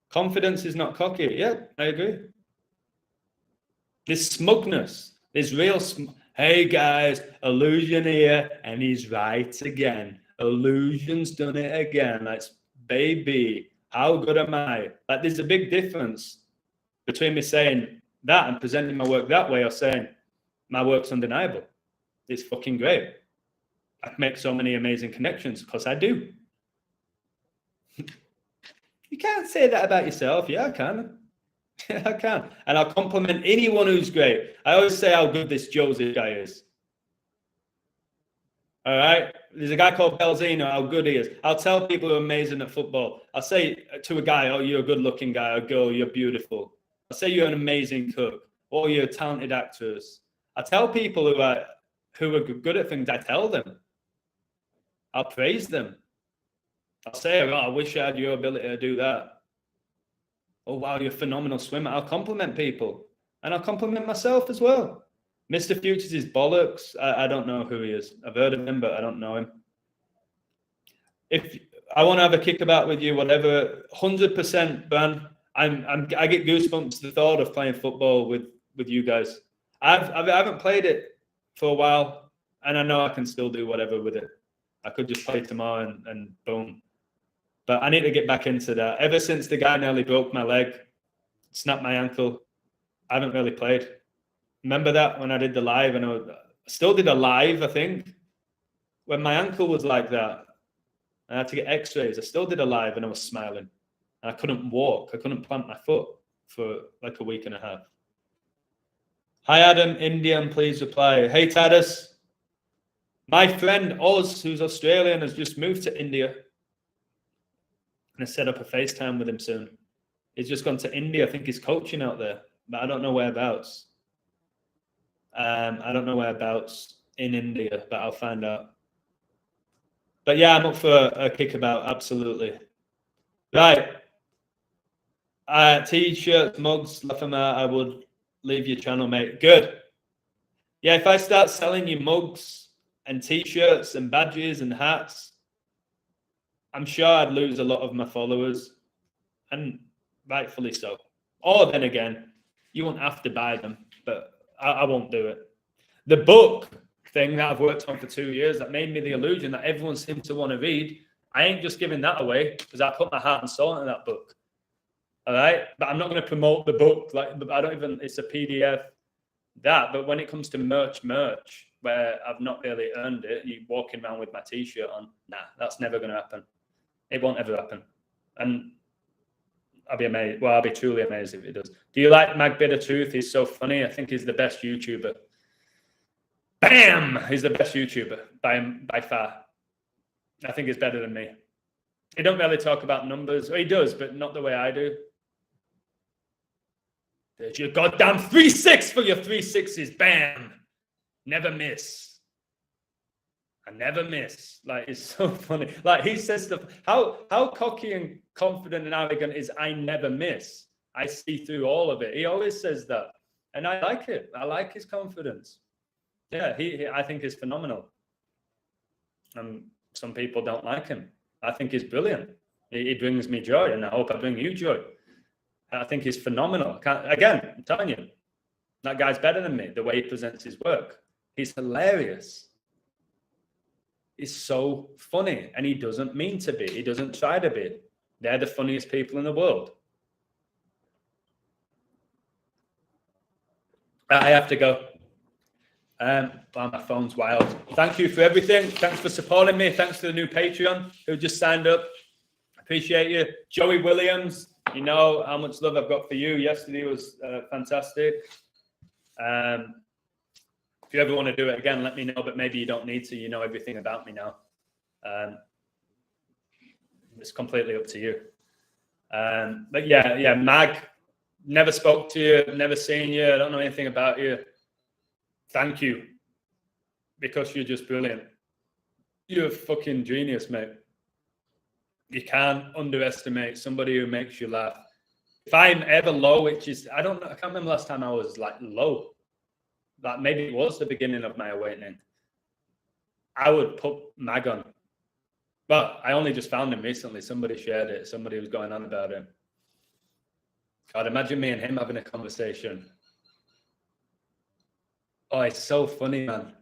S1: Confidence is not cocky. Yeah, I agree. This smugness, this real hey guys, Illusion here, and he's right again. Illusion's done it again. Like, baby, how good am I? Like, there's a big difference between me saying that and presenting my work that way, or saying my work's undeniable. It's fucking great. I make so many amazing connections because I do. You can't say that about yourself. Yeah, I can. Yeah, I can. And I'll compliment anyone who's great. I always say how good this Joseph guy is. All right? There's a guy called Belzino, how good he is. I'll tell people who are amazing at football. I'll say to a guy, oh, you're a good-looking guy. Or girl, you're beautiful. I'll say you're an amazing cook. Or you're a talented actress. I tell people who are good at things, I tell them. I'll praise them. I'll say, oh, I wish I had your ability to do that. Oh, wow, you're a phenomenal swimmer. I'll compliment people. And I'll compliment myself as well. Mr. Futures is bollocks. I don't know who he is. I've heard of him, but I don't know him. If I want to have a kickabout with you, whatever, 100%, Ban. I get goosebumps the thought of playing football with you guys. I haven't played it for a while, and I know I can still do whatever with it. I could just play tomorrow and boom. But I need to get back into that. Ever since the guy nearly broke my leg, snapped my ankle, I haven't really played. Remember that when I did the live? And I still did a live, I think, when my ankle was like that. I had to get x-rays. I still did a live and I was smiling. And I couldn't walk. I couldn't plant my foot for like a week and a half. Hi, Adam. Indian, please reply. Hey, Tadas. My friend Oz, who's Australian, has just moved to India. And I set up a FaceTime with him soon. He's just gone to India. I think he's coaching out there, but I don't know whereabouts. I don't know whereabouts in India, but I'll find out. But yeah, I'm up for a kickabout, absolutely. Right. T-shirts, mugs, Lafama, I would leave your channel, mate. Good. Yeah, if I start selling you mugs and T-shirts and badges and hats, I'm sure I'd lose a lot of my followers, and rightfully so. Or then again, you won't have to buy them, but I won't do it. The book thing that I've worked on for 2 years that made me the illusion that everyone seems to want to read, I ain't just giving that away because I put my heart and soul into that book. All right? But I'm not going to promote the book. Like, I don't even, it's a PDF, that. But when it comes to merch, where I've not really earned it, you walking around with my T-shirt on, nah, that's never going to happen. It won't ever happen. And I'll be amazed. Well, I'll be truly amazed if it does. Do you like Mag Bitter Truth? He's so funny. I think he's the best YouTuber. Bam! He's the best YouTuber by far. I think he's better than me. He don't really talk about numbers. Well, he does, but not the way I do. There's your goddamn 3-6 for your 3-6s. Bam! Never miss. I never miss. Like, it's so funny. Like, he says stuff. How cocky and confident and arrogant is I never miss. I see through all of it. He always says that. And I like it. I like his confidence. Yeah, I think he's phenomenal. And some people don't like him. I think he's brilliant. He brings me joy, and I hope I bring you joy. I think he's phenomenal. Again, I'm telling you, that guy's better than me, the way he presents his work. He's hilarious. He's so funny, and he doesn't mean to be. He doesn't try to be. They're the funniest people in the world. I have to go. Well, my phone's wild. Thank you for everything. Thanks for supporting me. Thanks to the new Patreon who just signed up. Appreciate you. Joey Williams, you know how much love I've got for you. Yesterday was fantastic. If you ever want to do it again, let me know, but maybe you don't need to. You know everything about me now. it's completely up to you. But yeah, Mag, never spoke to you, never seen you, I don't know anything about you. Thank you, because you're just brilliant. You're a fucking genius, mate. You can't underestimate somebody who makes you laugh. If I'm ever low, which is, I can't remember last time I was like low. Like maybe it was the beginning of my awakening. I would put Mag on. But I only just found him recently. Somebody shared it. Somebody was going on about him. God, imagine me and him having a conversation. Oh, it's so funny, man.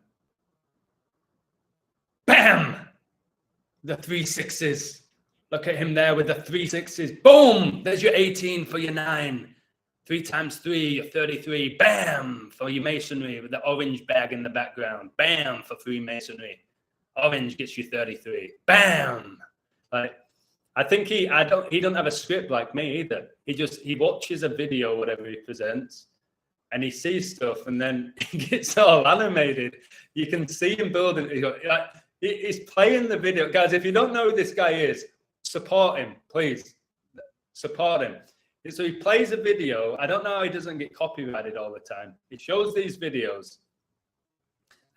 S1: Bam! The 3 6s. Look at him there with the 3 6s. Boom! There's your 18 for your 9. 3 times 3, you're 33. Bam! For your masonry with the orange bag in the background. Bam! For Freemasonry. Orange gets you 33. Bam! Like, I think he doesn't have a script like me either. He watches a video, whatever he presents, and he sees stuff, and then he gets all animated. You can see him building. He's playing the video. Guys, if you don't know who this guy is, support him, please. Support him. So he plays a video. I don't know how he doesn't get copyrighted all the time. He shows these videos,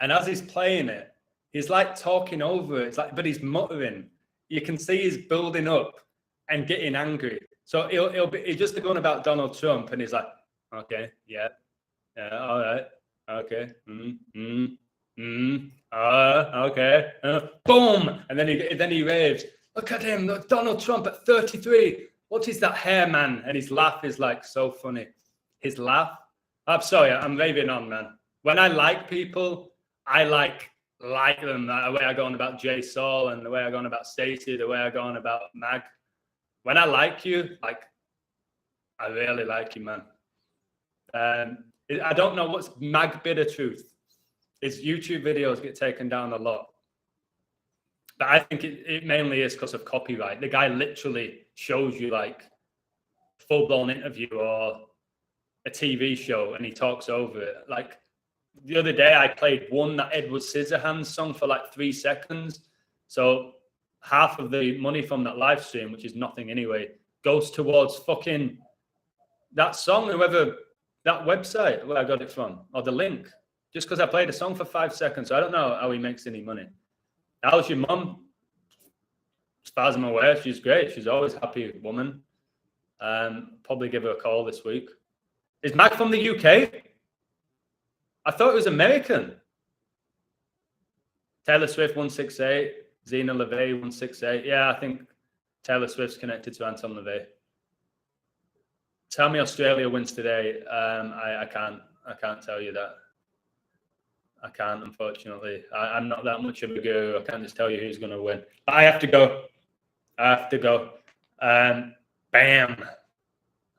S1: and as he's playing it, he's like talking over it. It's like, but he's muttering. You can see he's building up and getting angry. So he's just going about Donald Trump, and he's like, okay, yeah, all right, okay, okay, boom, and then he raves. Look at him, Donald Trump at 33. What is that hair, man? And his laugh is like so funny. His laugh. I'm sorry, I'm raving on, man. When I like people, I like them. The way I go on about Jay Saul, and the way I go on about Stacey, the way I go on about Mag. When I like you, like, I really like you, man. I don't know what's Mag bitter truth. His YouTube videos get taken down a lot. But I think it mainly is because of copyright. The guy literally shows you like full-blown interview or a TV show, and he talks over it. Like, the other day, I played that Edward Scissorhands song for like 3 seconds. So half of the money from that live stream, which is nothing anyway, goes towards fucking that song, whoever, that website where I got it from, or the link, just because I played a song for 5 seconds. So I don't know how he makes any money. How's your mum? As far as I'm aware, she's great. She's always a happy woman. Probably give her a call this week. Is Mac from the UK? I thought it was American. Taylor Swift 168, Zena LeVay 168. Yeah, I think Taylor Swift's connected to Anton LaVey. Tell me Australia wins today. I can't tell you that. I can't, unfortunately. I'm not that much of a guru. I can't just tell you who's going to win. But I have to go. Bam.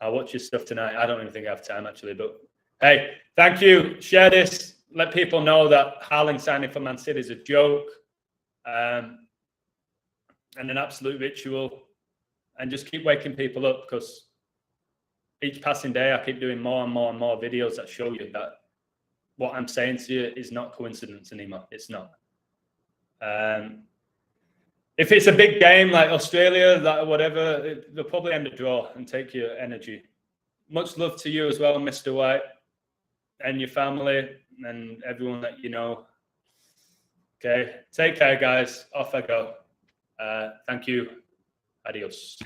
S1: I'll watch your stuff tonight. I don't even think I have time, actually. But, hey, thank you. Share this. Let people know that Haaland signing for Man City is a joke and an absolute ritual. And just keep waking people up, because each passing day I keep doing more and more and more videos that show you that what I'm saying to you is not coincidence anymore. It's not. If it's a big game like Australia, that whatever, they'll probably end a draw and take your energy. Much love to you as well, Mr. White, and your family and everyone that you know. Okay, take care, guys. Off I go. Thank you. Adios.